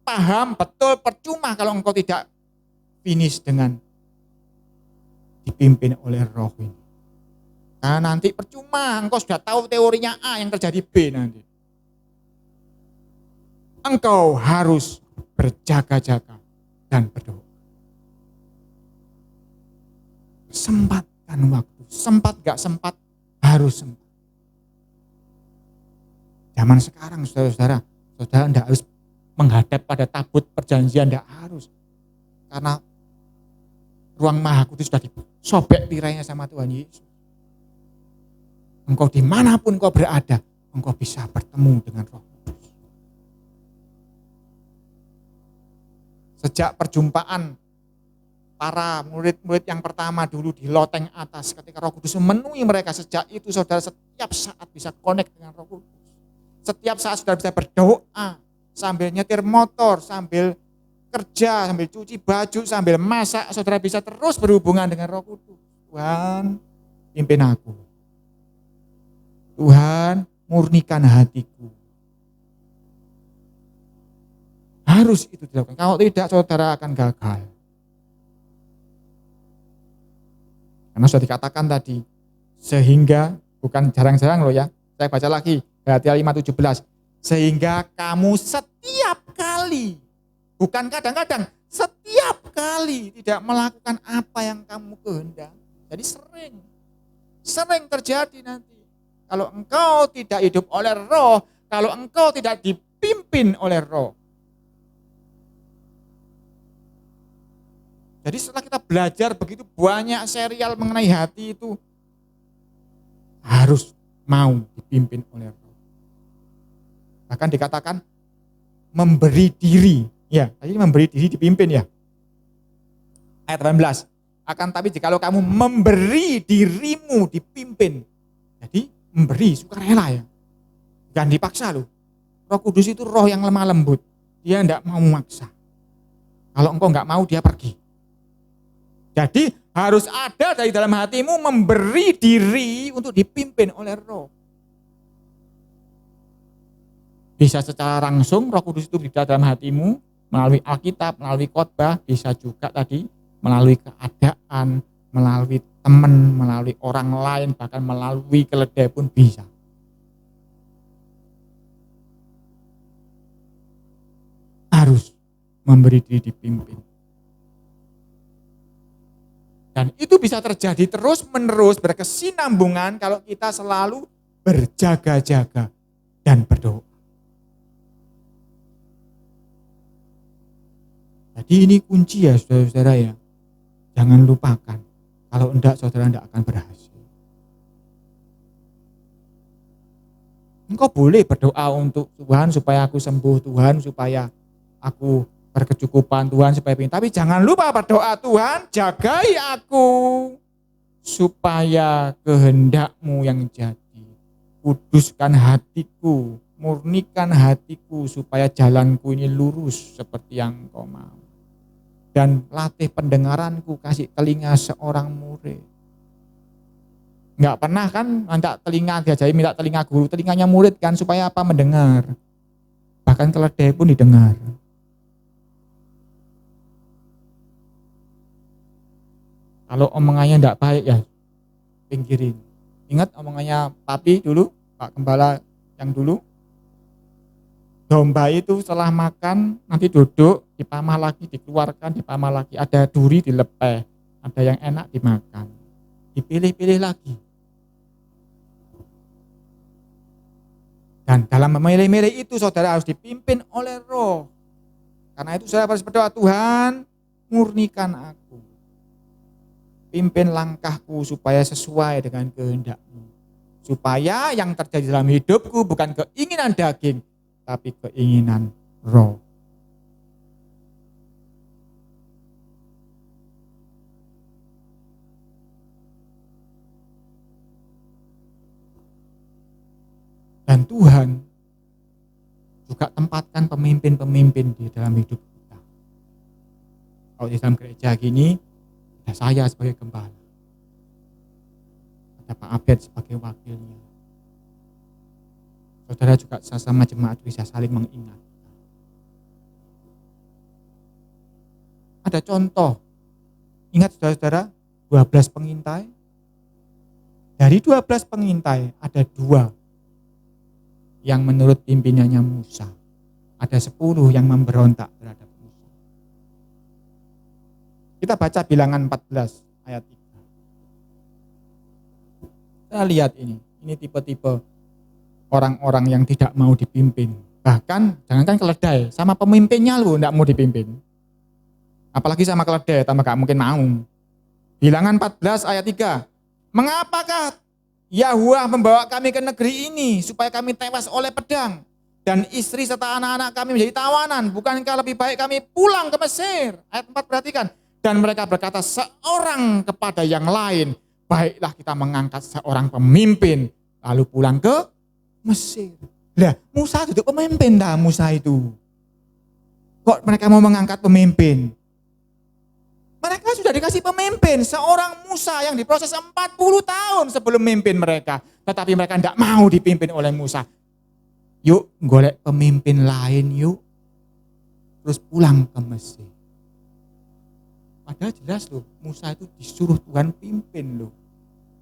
paham betul, percuma kalau engkau tidak finish dengan dipimpin oleh roh ini. Nah nanti percuma, engkau sudah tahu teorinya A yang terjadi B nanti. Engkau harus berjaga-jaga dan berdoa. Sempatkan waktu, sempat gak sempat, harus sempat. Zaman sekarang saudara tidak harus menghadap pada tabut perjanjian, tidak harus. Karena ruang maha kudus sudah disobek tirainya sama Tuhan Yesus. Engkau dimanapun kau berada, engkau bisa bertemu dengan Roh Kudus. Sejak perjumpaan para murid-murid yang pertama dulu di loteng atas, ketika Roh Kudus memenuhi mereka, sejak itu saudara setiap saat bisa connect dengan Roh Kudus. Setiap saat saudara bisa berdoa, sambil nyetir motor, sambil kerja, sambil cuci baju, sambil masak, saudara bisa terus berhubungan dengan Roh Kudus. Tuhan, pimpin aku. Tuhan, murnikan hatiku. Harus itu dilakukan. Kalau tidak, saudara akan gagal. Karena sudah dikatakan tadi, sehingga, bukan jarang-jarang loh ya, saya baca lagi, Galatia 5:17, sehingga kamu setiap kali, bukan kadang-kadang, setiap kali tidak melakukan apa yang kamu kehendaki. Jadi sering terjadi nanti. Kalau engkau tidak hidup oleh roh, kalau engkau tidak dipimpin oleh roh. Jadi setelah kita belajar begitu banyak serial mengenai hati itu, harus mau dipimpin oleh roh. Bahkan dikatakan memberi diri, ya, tadi memberi diri dipimpin ya. Ayat 18, akan tapi jikalau kamu memberi dirimu dipimpin, jadi memberi sukarela ya, jangan dipaksa loh. Roh Kudus itu roh yang lemah lembut, dia enggak mau memaksa. Kalau engkau enggak mau, dia pergi. Jadi harus ada dari dalam hatimu memberi diri untuk dipimpin oleh roh. Bisa secara langsung Roh Kudus itu berada dalam hatimu melalui Alkitab, melalui khotbah, bisa juga tadi melalui keadaan, melalui teman, melalui orang lain, bahkan melalui keledai pun bisa. Harus memberi diri dipimpin. Dan itu bisa terjadi terus-menerus berkesinambungan kalau kita selalu berjaga-jaga dan berdoa. Jadi ini kunci ya saudara-saudara ya. Jangan lupakan. Kalau enggak saudara enggak akan berhasil. Engkau boleh berdoa untuk Tuhan supaya aku sembuh, Tuhan supaya aku berkecukupan, Tuhan supaya pengen. Tapi jangan lupa berdoa, Tuhan jagai aku supaya kehendak-Mu yang jadi. Kuduskan hatiku, murnikan hatiku supaya jalanku ini lurus seperti yang Engkau mau. Dan latih pendengaranku, kasih telinga seorang murid. Enggak pernah kan minta telinga, diajari minta telinga guru, telinganya murid kan supaya apa? Mendengar. Bahkan keledai pun didengar. Kalau omongannya enggak baik ya pinggirin. Ingat omongannya Papi dulu, Pak Gembala yang dulu. Domba itu setelah makan nanti duduk, dipamah lagi, dikeluarkan, dipamah lagi. Ada duri dilepeh, ada yang enak dimakan. Dipilih-pilih lagi. Dan dalam memilih-milih itu saudara harus dipimpin oleh Roh. Karena itu saya harus berdoa, Tuhan murnikan aku. Pimpin langkahku supaya sesuai dengan kehendak-Mu. Supaya yang terjadi dalam hidupku bukan keinginan daging, tapi keinginan Roh. Dan Tuhan juga tempatkan pemimpin-pemimpin di dalam hidup kita. Kalau di dalam gereja gini, ada saya sebagai gembala. Ada Pak Abed sebagai wakilnya. Saudara juga sesama jemaat bisa saling mengingat. Ada contoh, ingat saudara-saudara, 12 pengintai. Dari 12 pengintai, ada 2 yang menurut pimpinannya Musa. Ada 10 yang memberontak terhadap Musa. Kita baca Bilangan 14 ayat 3. Kita lihat ini tipe-tipe orang-orang yang tidak mau dipimpin. Bahkan jangankan keledai, sama pemimpinnya lu tidak mau dipimpin. Apalagi sama keledai, tambah gak mungkin mau. Bilangan 14 ayat 3. Mengapakah Yahuwah membawa kami ke negeri ini supaya kami tewas oleh pedang dan istri serta anak-anak kami menjadi tawanan? Bukankah lebih baik kami pulang ke Mesir? Ayat 4 perhatikan. Dan mereka berkata seorang kepada yang lain, baiklah kita mengangkat seorang pemimpin lalu pulang ke Mesir. Lah, Musa itu pemimpin dah Musa itu. Kok mereka mau mengangkat pemimpin? Mereka sudah dikasih pemimpin, seorang Musa yang diproses 40 tahun sebelum memimpin mereka. Tetapi mereka tidak mau dipimpin oleh Musa. Yuk, golek pemimpin lain yuk. Terus pulang ke Mesir. Padahal jelas loh, Musa itu disuruh Tuhan pimpin loh.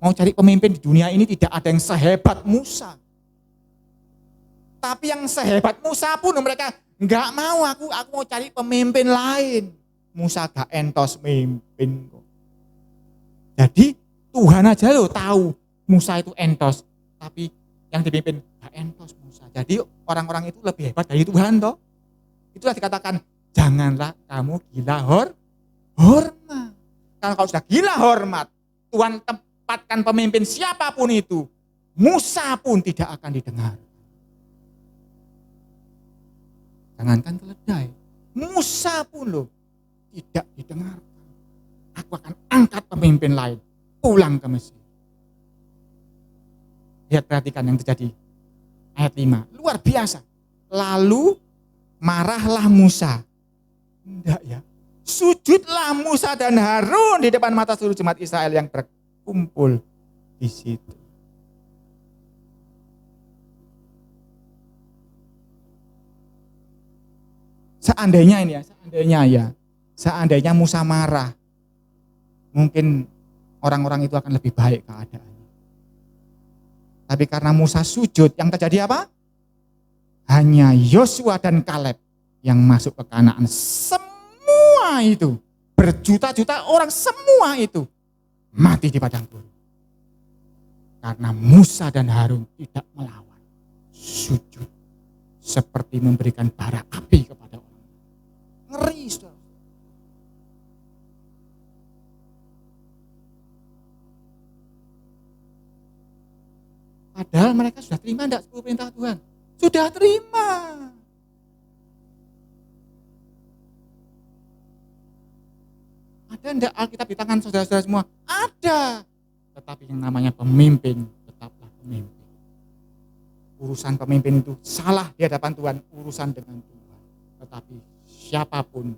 Mau cari pemimpin di dunia ini tidak ada yang sehebat Musa. Tapi yang sehebat Musa pun mereka nggak mau, aku mau cari pemimpin lain. Musa gak entos mimpin. Jadi Tuhan aja loh tahu Musa itu entos, tapi yang dipimpin gak entos Musa. Jadi orang-orang itu lebih hebat dari Tuhan toh. Itulah dikatakan janganlah kamu gila hormat. Karena kalau sudah gila hormat, Tuhan tempatkan pemimpin siapapun itu, Musa pun tidak akan didengar. Jangankan keledai, Musa pun loh tidak didengarkan. Aku akan angkat pemimpin lain, pulang ke Mesir. Lihat, perhatikan yang terjadi. Ayat 5, luar biasa. Lalu marahlah Musa. Enggak ya. Sujudlah Musa dan Harun di depan mata seluruh jemaat Israel yang berkumpul di situ. Seandainya Musa marah, mungkin orang-orang itu akan lebih baik keadaannya. Tapi karena Musa sujud, yang terjadi apa? Hanya Yosua dan Kaleb yang masuk ke Kanaan. Semua itu, berjuta-juta orang semua itu mati di padang gurun. Karena Musa dan Harun tidak melawan. Sujud seperti memberikan bara api kepada orang. Ngeri, saudara. Padahal mereka sudah terima enggak 10 perintah Tuhan? Sudah terima. Ada enggak Alkitab di tangan saudara-saudara semua? Ada. Tetapi yang namanya pemimpin, tetaplah pemimpin. Urusan pemimpin itu salah di hadapan Tuhan, urusan dengan Tuhan. Tetapi siapapun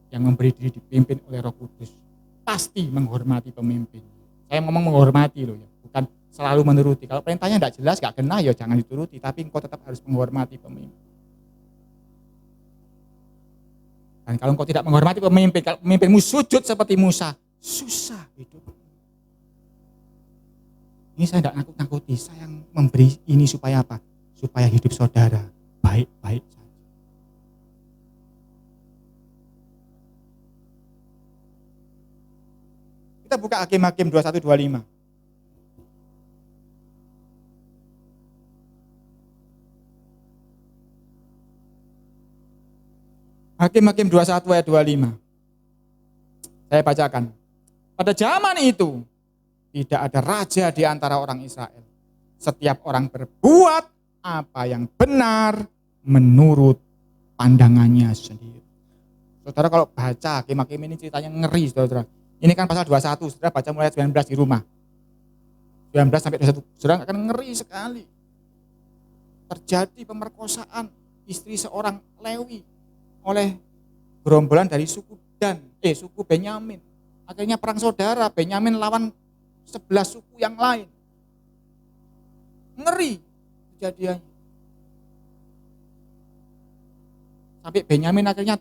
yang memberi diri dipimpin oleh Roh Kudus, pasti menghormati pemimpin. Saya ngomong menghormati loh ya, bukan selalu menuruti. Kalau perintahnya tidak jelas, gak kena, ya jangan dituruti. Tapi engkau tetap harus menghormati pemimpin. Dan kalau engkau tidak menghormati pemimpin, kalau pemimpinmu sujud seperti Musa, susah hidup. Ini saya tidak nakut-nakuti, saya yang memberi ini supaya apa? Supaya hidup saudara baik-baik saja. Kita buka Hakim-Hakim 21-25. Hakim-Hakim 21 ayat 25. Saya bacakan. Pada zaman itu tidak ada raja di antara orang Israel. Setiap orang berbuat apa yang benar menurut pandangannya sendiri. Saudara kalau baca Hakim-Hakim ini ceritanya ngeri, saudara. Ini kan pasal 21, saudara baca mulai 19 di rumah. 19 sampai 21, saudara akan ngeri sekali. Terjadi pemerkosaan istri seorang Lewi oleh gerombolan dari suku suku Benyamin. Akhirnya perang saudara, Benyamin lawan 11 suku yang lain. Ngeri kejadiannya. Sampai Benyamin akhirnya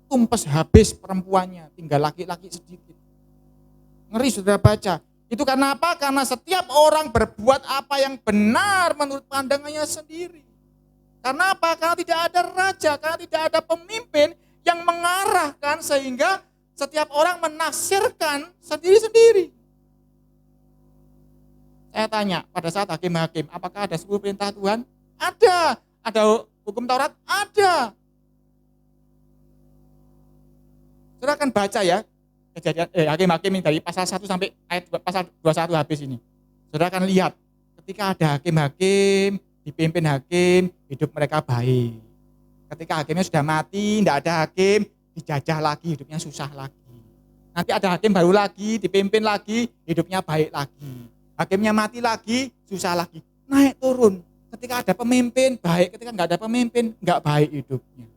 tumpes habis perempuannya, tinggal laki-laki sedikit. Ngeri saudara baca. Itu karena apa? Karena setiap orang berbuat apa yang benar menurut pandangannya sendiri. Karena apa? Karena tidak ada raja, karena tidak ada pemimpin yang mengarahkan sehingga setiap orang menafsirkan sendiri-sendiri. Saya tanya pada saat hakim-hakim, apakah ada 10 perintah Tuhan? Ada. Ada hukum Taurat? Ada. Saudara akan baca ya, kejadian hakim-hakim ini dari pasal 1 sampai ayat pasal 21 habis ini. Saudara akan lihat ketika ada hakim-hakim, dipimpin hakim, hidup mereka baik. Ketika hakimnya sudah mati, tidak ada hakim, dijajah lagi, hidupnya susah lagi. Nanti ada hakim baru lagi, dipimpin lagi, hidupnya baik lagi. Hakimnya mati lagi, susah lagi. Naik turun. Ketika ada pemimpin, baik. Ketika nggak ada pemimpin, nggak baik hidupnya.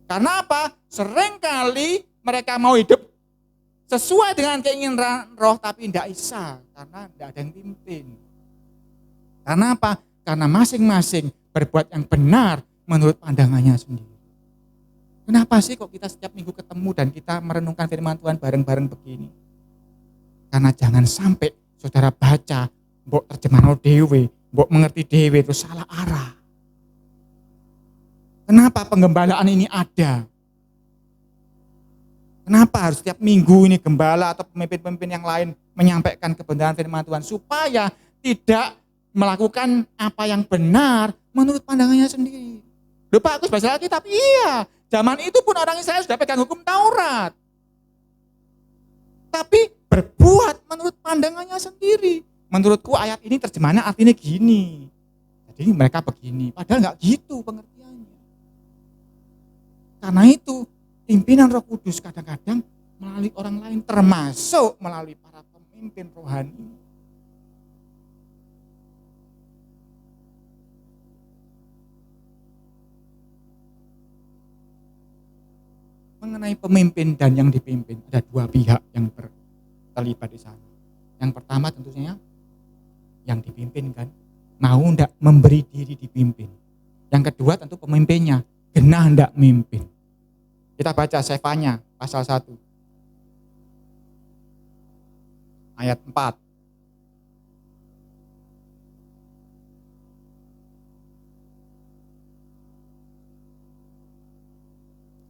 Karena apa? Seringkali mereka mau hidup sesuai dengan keinginan roh, tapi tidak bisa. Karena tidak ada yang pimpin. Karena apa? Karena masing-masing berbuat yang benar menurut pandangannya sendiri. Kenapa sih kok kita setiap minggu ketemu dan kita merenungkan firman Tuhan bareng-bareng begini? Karena jangan sampai saudara baca, mbok terjemahan dewe, mbok mengerti dewe itu salah arah. Kenapa penggembalaan ini ada? Kenapa harus setiap minggu ini gembala atau pemimpin-pemimpin yang lain menyampaikan kebenaran firman Tuhan supaya tidak melakukan apa yang benar menurut pandangannya sendiri. Loh Pak, aku baca lagi, tapi iya, zaman itu pun orang Israel sudah pegang hukum Taurat. Tapi berbuat menurut pandangannya sendiri. Menurutku ayat ini terjemahannya artinya gini. Jadi mereka begini, padahal nggak gitu pengertiannya. Karena itu pimpinan Roh Kudus kadang-kadang melalui orang lain, termasuk melalui para pemimpin rohani. Mengenai pemimpin dan yang dipimpin, ada dua pihak yang terlibat di sana. Yang pertama tentunya yang dipimpin kan, mau ndak memberi diri dipimpin. Yang kedua tentu pemimpinnya, genah ndak mimpin. Kita baca Sefanya pasal 1 ayat 4.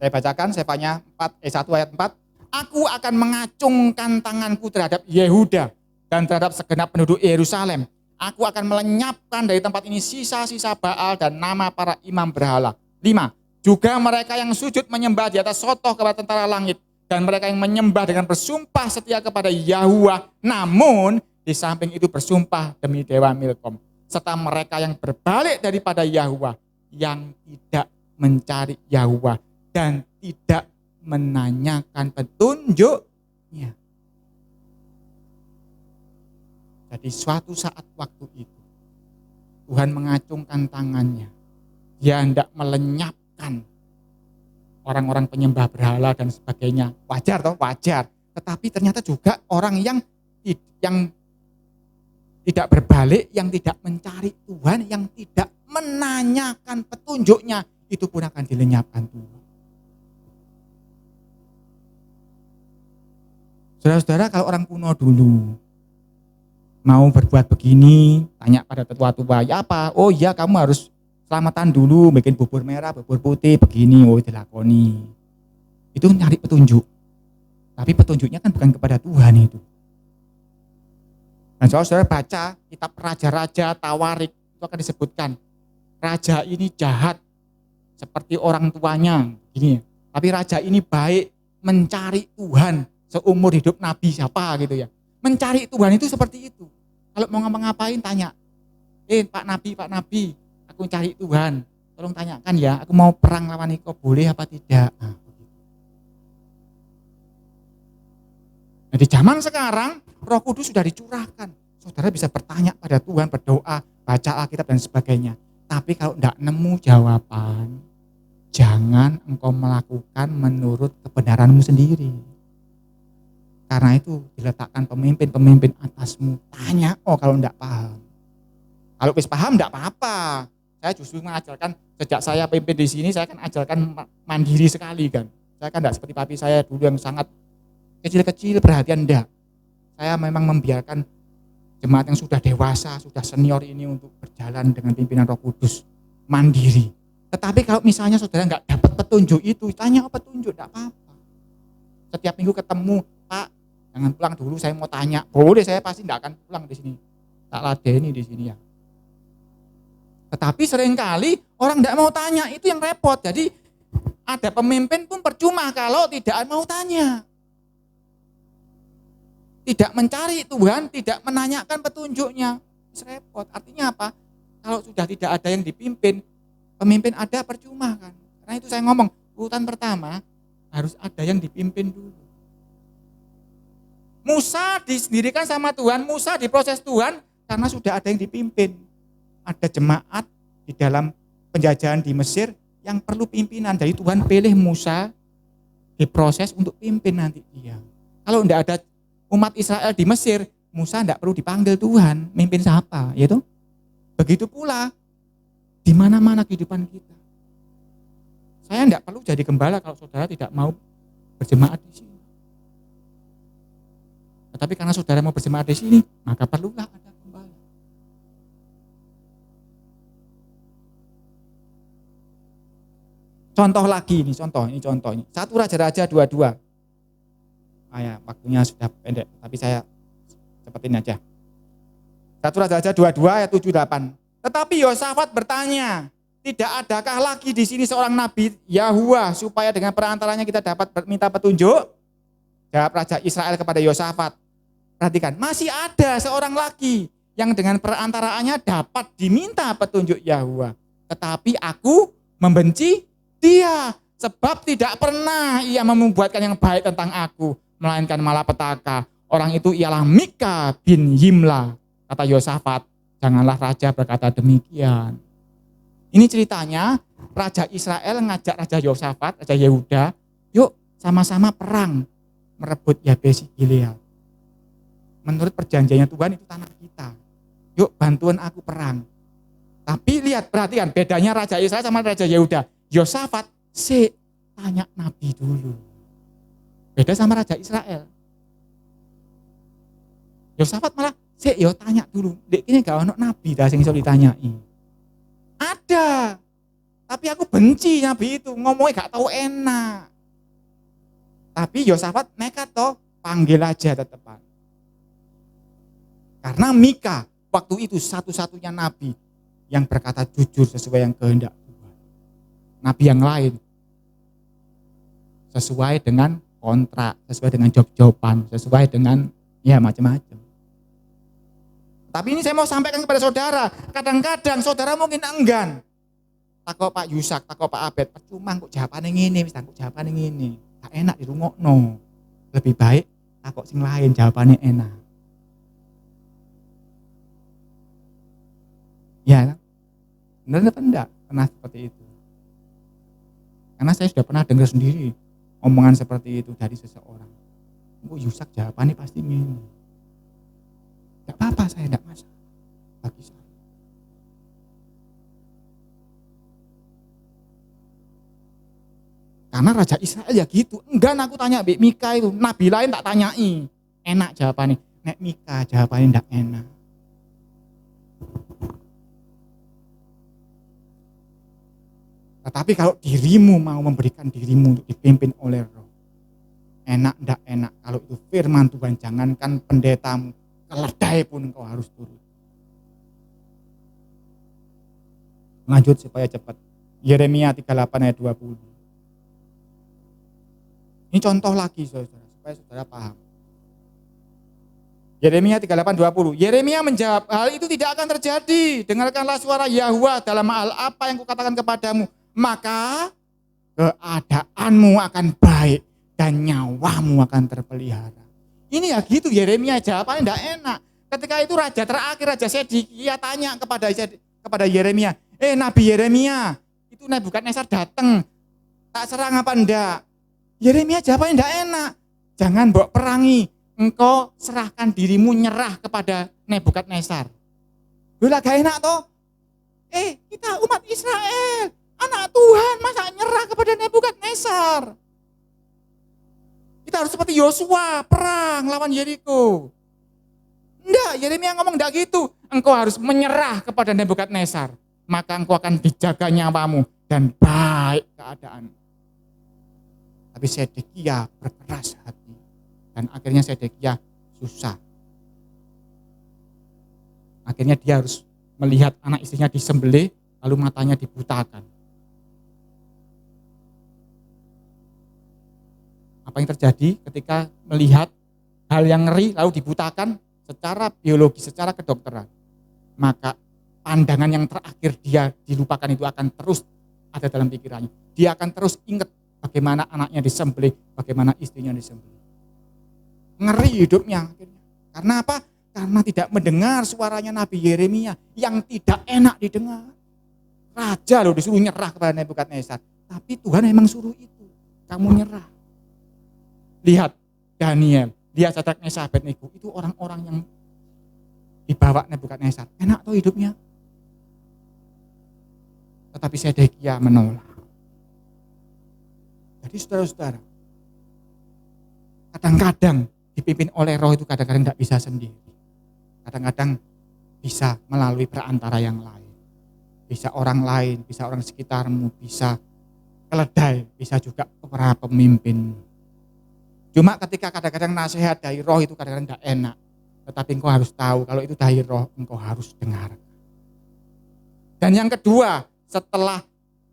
Saya bacakan Sefanya 1 ayat 4. Aku akan mengacungkan tanganku terhadap Yehuda dan terhadap segenap penduduk Yerusalem. Aku akan melenyapkan dari tempat ini sisa-sisa Baal dan nama para imam berhala. 5. Juga mereka yang sujud menyembah di atas sotoh kepada tentara langit. Dan mereka yang menyembah dengan bersumpah setia kepada Yahuwah. Namun di samping itu bersumpah demi Dewa Milkom. Serta mereka yang berbalik daripada Yahuwah. Yang tidak mencari Yahuwah. Dan tidak menanyakan petunjuknya. Jadi suatu saat waktu itu Tuhan mengacungkan tangannya. Dia hendak melenyapkan orang-orang penyembah berhala dan sebagainya. Wajar toh? Wajar. Tetapi ternyata juga orang yang tidak berbalik, yang tidak mencari Tuhan, yang tidak menanyakan petunjuknya, itu pun akan dilenyapkan Tuhan. Saudara-saudara, kalau orang kuno dulu mau berbuat begini, tanya pada tetua-tua, ya apa? Oh iya, kamu harus selamatan dulu, bikin bubur merah, bubur putih, begini, oh dilakoni. Itu nyari petunjuk. Tapi petunjuknya kan bukan kepada Tuhan itu. Dan saudara baca kitab Raja-Raja Tawarik, itu akan disebutkan, raja ini jahat, seperti orang tuanya, gini. Tapi raja ini baik, mencari Tuhan seumur hidup nabi siapa gitu ya. Mencari Tuhan itu seperti itu. Kalau mau ngapa-ngapain tanya, Pak Nabi, aku cari Tuhan. Tolong tanyakan ya, aku mau perang lawan Niko, boleh apa tidak? Nah, di zaman sekarang, Roh Kudus sudah dicurahkan. Saudara bisa bertanya pada Tuhan, berdoa, baca Alkitab dan sebagainya. Tapi kalau tidak nemu jawaban, jangan engkau melakukan menurut kebenaranmu sendiri. Karena itu diletakkan pemimpin-pemimpin atasmu. Tanya, kalau tidak paham. Kalau wis paham tidak apa-apa. Saya justru mengajarkan, sejak saya pimpin di sini, saya kan ajarkan mandiri sekali kan. Saya kan tidak seperti papi saya dulu yang sangat kecil-kecil perhatian, enggak. Saya memang membiarkan jemaat yang sudah dewasa, sudah senior ini untuk berjalan dengan pimpinan Roh Kudus, mandiri. Tetapi kalau misalnya saudara enggak dapat petunjuk itu, tanya petunjuk, enggak apa-apa. Setiap minggu ketemu, Pak, jangan pulang dulu, saya mau tanya. Boleh, saya pasti enggak akan pulang di sini. Tak ladeni di sini ya. Tetapi seringkali orang enggak mau tanya, itu yang repot. Jadi ada pemimpin pun percuma kalau tidak mau tanya. Tidak mencari Tuhan, tidak menanyakan petunjuknya, repot. Artinya apa? Kalau sudah tidak ada yang dipimpin, pemimpin ada percuma kan. Karena itu saya ngomong, urutan pertama harus ada yang dipimpin dulu. Musa disendirikan sama Tuhan, Musa diproses Tuhan karena sudah ada yang dipimpin. Ada jemaat di dalam penjajahan di Mesir yang perlu pimpinan. Jadi Tuhan pilih Musa diproses untuk pimpin nanti dia. Kalau tidak ada umat Israel di Mesir, Musa tidak perlu dipanggil Tuhan, mimpin siapa, yaitu begitu pula di mana-mana kehidupan kita. Saya tidak perlu jadi gembala kalau saudara tidak mau berjemaat di sini. Tetapi karena saudara mau berjemaat di sini, maka perlulah ada gembala. Contoh lagi ini, contoh. 1 Raja-Raja 22. Waktunya sudah pendek, tapi saya cepetin aja. 1 Raja-Raja 22 ayat 7-8. Tetapi Yosafat bertanya, tidak adakah lagi di sini seorang nabi Yahuwah supaya dengan perantaranya kita dapat minta petunjuk? Jawab Raja Israel kepada Yosafat. Perhatikan, masih ada seorang lagi yang dengan perantaraannya dapat diminta petunjuk Yahuwah. Tetapi aku membenci dia, sebab tidak pernah ia membuatkan yang baik tentang aku, melainkan malapetaka. Orang itu ialah Mika bin Yimla. Kata Yosafat, janganlah raja berkata demikian. Ini ceritanya, Raja Israel ngajak Raja Yosafat, Raja Yehuda, yuk sama-sama perang merebut Yabes Gilead. Menurut perjanjiannya Tuhan itu tanah kita. Yuk bantuan aku perang. Tapi lihat, perhatikan bedanya Raja Israel sama Raja Yehuda. Yosafat, tanya nabi dulu. Beda sama Raja Israel. Yosafat malah, yo tanya dulu. Dek ini gak ono nabi dah sing iso ditanyai. Ada. Tapi aku benci nabi itu, ngomongnya gak tahu enak. Tapi Yosafat nekat toh, panggil aja tetepan. Karena Mika waktu itu satu-satunya nabi yang berkata jujur sesuai yang kehendak Tuhan. Nabi yang lain sesuai dengan kontrak, sesuai dengan job-joban, sesuai dengan ya macam-macam. Tapi ini saya mau sampaikan kepada saudara, kadang-kadang saudara mungkin enggan. Takut Pak Yusak, takut Pak Abed, percuma kok jawabannya ngene, wis kok jawabannya ngene. Gak enak dirungokno. Lebih baik takut sing lain jawabannya enak. Ya, benar apa enggak? Pernah seperti itu. Karena saya sudah pernah dengar sendiri omongan seperti itu dari seseorang. Kok Yusak jawabannya pasti ngene. Gak apa-apa, saya enggak masalah bagi saya. Karena Raja Israel ya gitu. Enggak, aku tanya Mbak Mika itu. Nabi lain tak tanyai. Enak jawabannya. Nek Mika jawabannya enggak enak. Tetapi kalau dirimu mau memberikan dirimu untuk dipimpin oleh Roh, enak enggak enak. Kalau itu firman Tuhan, jangankan pendetamu, keledai pun engkau harus turun. Lanjut supaya cepat. Yeremia 38 ayat 20. Ini contoh lagi saudara, supaya saudara paham. Yeremia 38:20. Yeremia menjawab, hal itu tidak akan terjadi. Dengarkanlah suara Yahwa dalam hal apa yang kukatakan kepadamu. Maka keadaanmu akan baik dan nyawamu akan terpelihara. Ini ya gitu, Yeremia jawabannya tidak enak. Ketika itu raja terakhir, Raja Sedekia tanya kepada Yeremia, Nabi Yeremia, itu Nebukadnezar datang, tak serang apa enggak? Yeremia jawabannya tidak enak. Jangan bawa perangi, engkau serahkan dirimu nyerah kepada Nebukadnezar. Loh gak enak toh? Kita umat Israel, anak Tuhan, masa nyerah kepada Nebukadnezar? Kita harus seperti Yosua, perang lawan Yeriko. Enggak, Yeremia ngomong enggak gitu. Engkau harus menyerah kepada Nebukadnezar, maka engkau akan dijaga nyawamu dan baik keadaanmu. Tapi Sedekia berkeras hati dan akhirnya Sedekia susah. Akhirnya dia harus melihat anak istrinya disembelih lalu matanya dibutakan. Apa yang terjadi ketika melihat hal yang ngeri lalu dibutakan secara biologi, secara kedokteran? Maka pandangan yang terakhir dia dilupakan itu akan terus ada dalam pikirannya. Dia akan terus ingat bagaimana anaknya disembelih, bagaimana istrinya disembelih. Ngeri hidupnya akhirnya. Karena apa? Karena tidak mendengar suaranya Nabi Yeremia yang tidak enak didengar. Raja loh disuruh nyerah kepada Nebukadnezar. Tapi Tuhan memang suruh itu. Kamu nyerah. Lihat Daniel, lihat Sadrak Mesah Abednego, itu orang-orang yang dibawa Nebukadnezar. Enak tuh hidupnya. Tetapi Sedekia menolak. Jadi saudara-saudara, kadang-kadang dipimpin oleh Roh itu kadang-kadang tidak bisa sendiri. Kadang-kadang bisa melalui perantara yang lain. Bisa orang lain, bisa orang sekitarmu, bisa keledai, bisa juga para pemimpin. Cuma ketika kadang-kadang nasihat dari Roh itu kadang-kadang tidak enak. Tetapi engkau harus tahu kalau itu dari Roh, engkau harus dengar. Dan yang kedua, setelah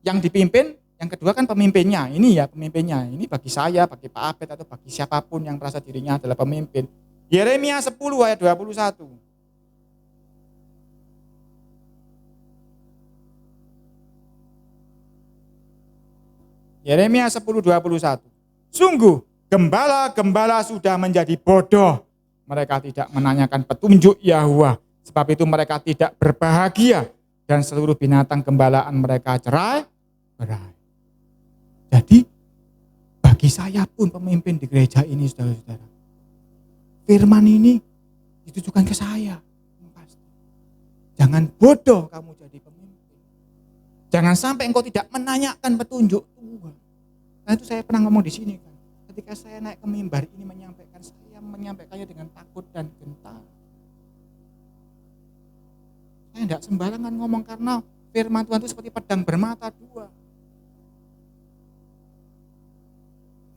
yang dipimpin, yang kedua kan pemimpinnya. Ini ya pemimpinnya. Ini bagi saya, bagi Pak Abed atau bagi siapapun yang merasa dirinya adalah pemimpin. Yeremia 10 ayat 21. Yeremia 10:21. Sungguh gembala-gembala sudah menjadi bodoh. Mereka tidak menanyakan petunjuk Yahwa. Sebab itu mereka tidak berbahagia. Dan seluruh binatang gembalaan mereka cerai-berai. Jadi bagi saya pun pemimpin di gereja ini saudara-saudara. Firman ini ditujukan ke saya. Jangan bodoh kamu jadi pemimpin. Jangan sampai engkau tidak menanyakan petunjuk Tuhan. Nah itu saya pernah ngomong di sini kan. Ketika saya naik ke mimbar ini saya menyampaikannya dengan takut dan gentar. Saya tidak sembarangan ngomong karena firman Tuhan itu seperti pedang bermata dua.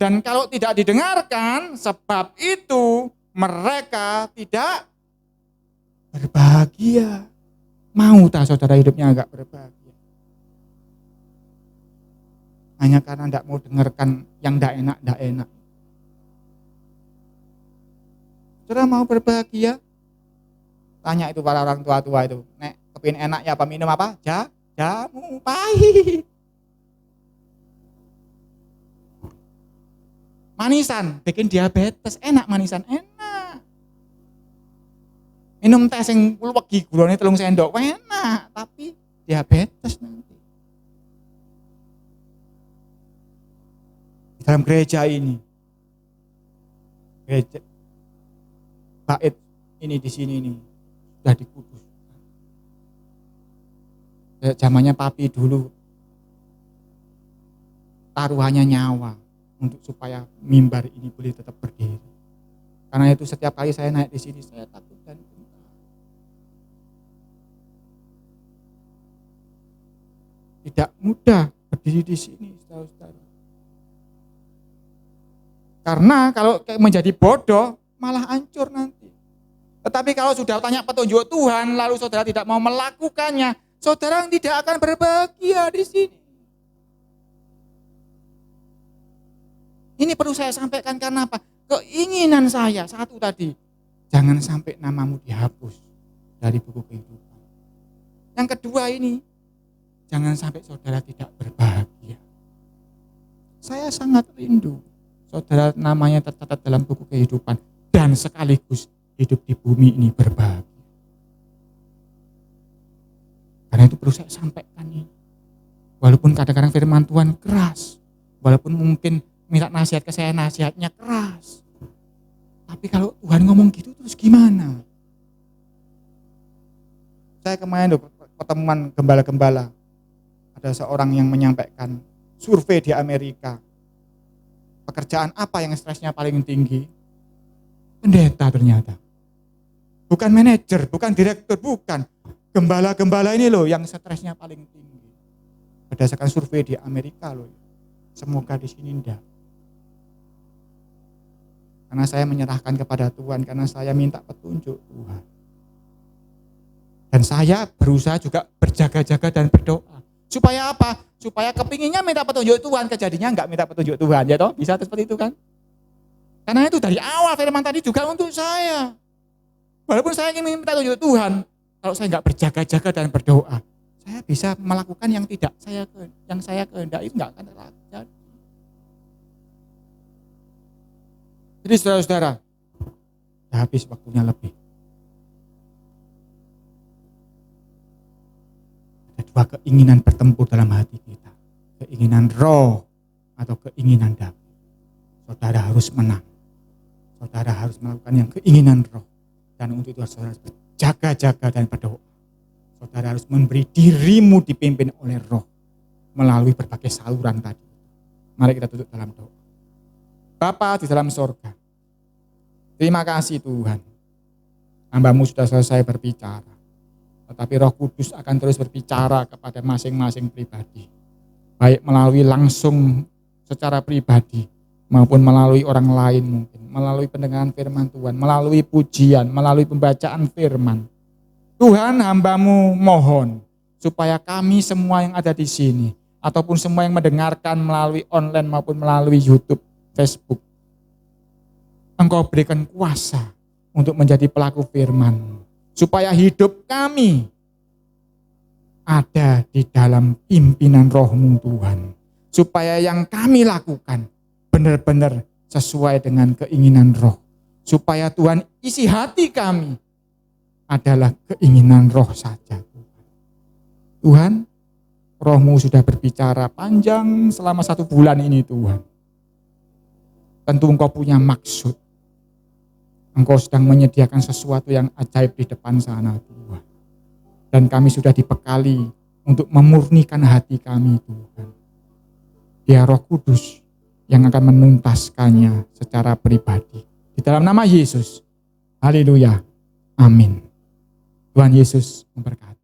Dan kalau tidak didengarkan, sebab itu mereka tidak berbahagia. Mau tak saudara hidupnya agak berbahagia? Hanya karena tidak mau dengarkan yang tidak enak. Saudara mau berbahagia? Tanya itu para orang tua-tua itu. Nek, kepingin enak ya apa minum apa? Jamu pahit. Manisan, bikin diabetes, enak manisan, enak. Minum teh sing wegi gulane 3 sendok, enak, tapi diabetes nanti. Di dalam gereja ini, gereja bait ini di sini ini sudah dikudus. Zamannya papi dulu taruhannya nyawa untuk supaya mimbar ini boleh tetap berdiri. Karena itu setiap kali saya naik di sini saya takut dan gentar. Tidak mudah berdiri di sini, saudara-saudara. Karena kalau menjadi bodoh malah hancur nanti. Tetapi kalau sudah tanya petunjuk Tuhan lalu saudara tidak mau melakukannya, saudara tidak akan berbahagia di sini. Ini perlu saya sampaikan karena apa? Keinginan saya satu tadi, jangan sampai namamu dihapus dari buku kehidupan. Yang kedua ini, jangan sampai saudara tidak berbahagia. Saya sangat rindu saudara namanya tercatat dalam buku kehidupan dan sekaligus hidup di bumi ini berbahagia. Karena itu perlu saya sampaikan ini. Walaupun kadang-kadang firman Tuhan keras, walaupun mungkin minta nasihat ke saya, nasihatnya keras. Tapi kalau Tuhan ngomong gitu terus gimana? Saya kemarin pertemuan gembala-gembala. Ada seorang yang menyampaikan survei di Amerika. Pekerjaan apa yang stresnya paling tinggi? Pendeta ternyata. Bukan manajer, bukan direktur, bukan. Gembala-gembala ini loh yang stresnya paling tinggi. Berdasarkan survei di Amerika loh. Semoga di sini enggak. Karena saya menyerahkan kepada Tuhan, karena saya minta petunjuk Tuhan. Dan saya berusaha juga berjaga-jaga dan berdoa. Supaya apa? Supaya kepinginnya minta petunjuk Tuhan, kejadiannya enggak minta petunjuk Tuhan. Ya toh? Bisa seperti itu kan? Karena itu dari awal firman tadi juga untuk saya. Walaupun saya ingin minta petunjuk Tuhan, kalau saya enggak berjaga-jaga dan berdoa, saya bisa melakukan yang tidak saya kehendaki, enggak akan terjadi. Jadi saudara-saudara, habis waktunya lebih. Ada dua keinginan bertempur dalam hati kita. Keinginan roh atau keinginan daging. Saudara harus menang. Saudara harus melakukan yang keinginan roh. Dan untuk itu saudara harus berjaga-jaga dan berdoa. Saudara harus memberi dirimu dipimpin oleh roh. Melalui berbagai saluran tadi. Mari kita tutup dalam doa. Bapa di dalam sorga, terima kasih Tuhan. Hamba-Mu sudah selesai berbicara. Tetapi Roh Kudus akan terus berbicara kepada masing-masing pribadi. Baik melalui langsung secara pribadi, maupun melalui orang lain mungkin. Melalui pendengaran firman Tuhan, melalui pujian, melalui pembacaan firman. Tuhan, hamba-Mu mohon supaya kami semua yang ada di sini, ataupun semua yang mendengarkan melalui online maupun melalui YouTube, Facebook, Engkau berikan kuasa untuk menjadi pelaku firman, supaya hidup kami ada di dalam pimpinan Roh-Mu Tuhan, supaya yang kami lakukan benar-benar sesuai dengan keinginan Roh, supaya Tuhan isi hati kami adalah keinginan Roh saja. Tuhan, Roh-Mu sudah berbicara panjang selama 1 bulan ini Tuhan. Tentu Engkau punya maksud. Engkau sedang menyediakan sesuatu yang ajaib di depan sana Tuhan. Dan kami sudah dibekali untuk memurnikan hati kami Tuhan. Biar Roh Kudus yang akan menuntaskannya secara pribadi. Di dalam nama Yesus. Haleluya. Amin. Tuhan Yesus memberkati.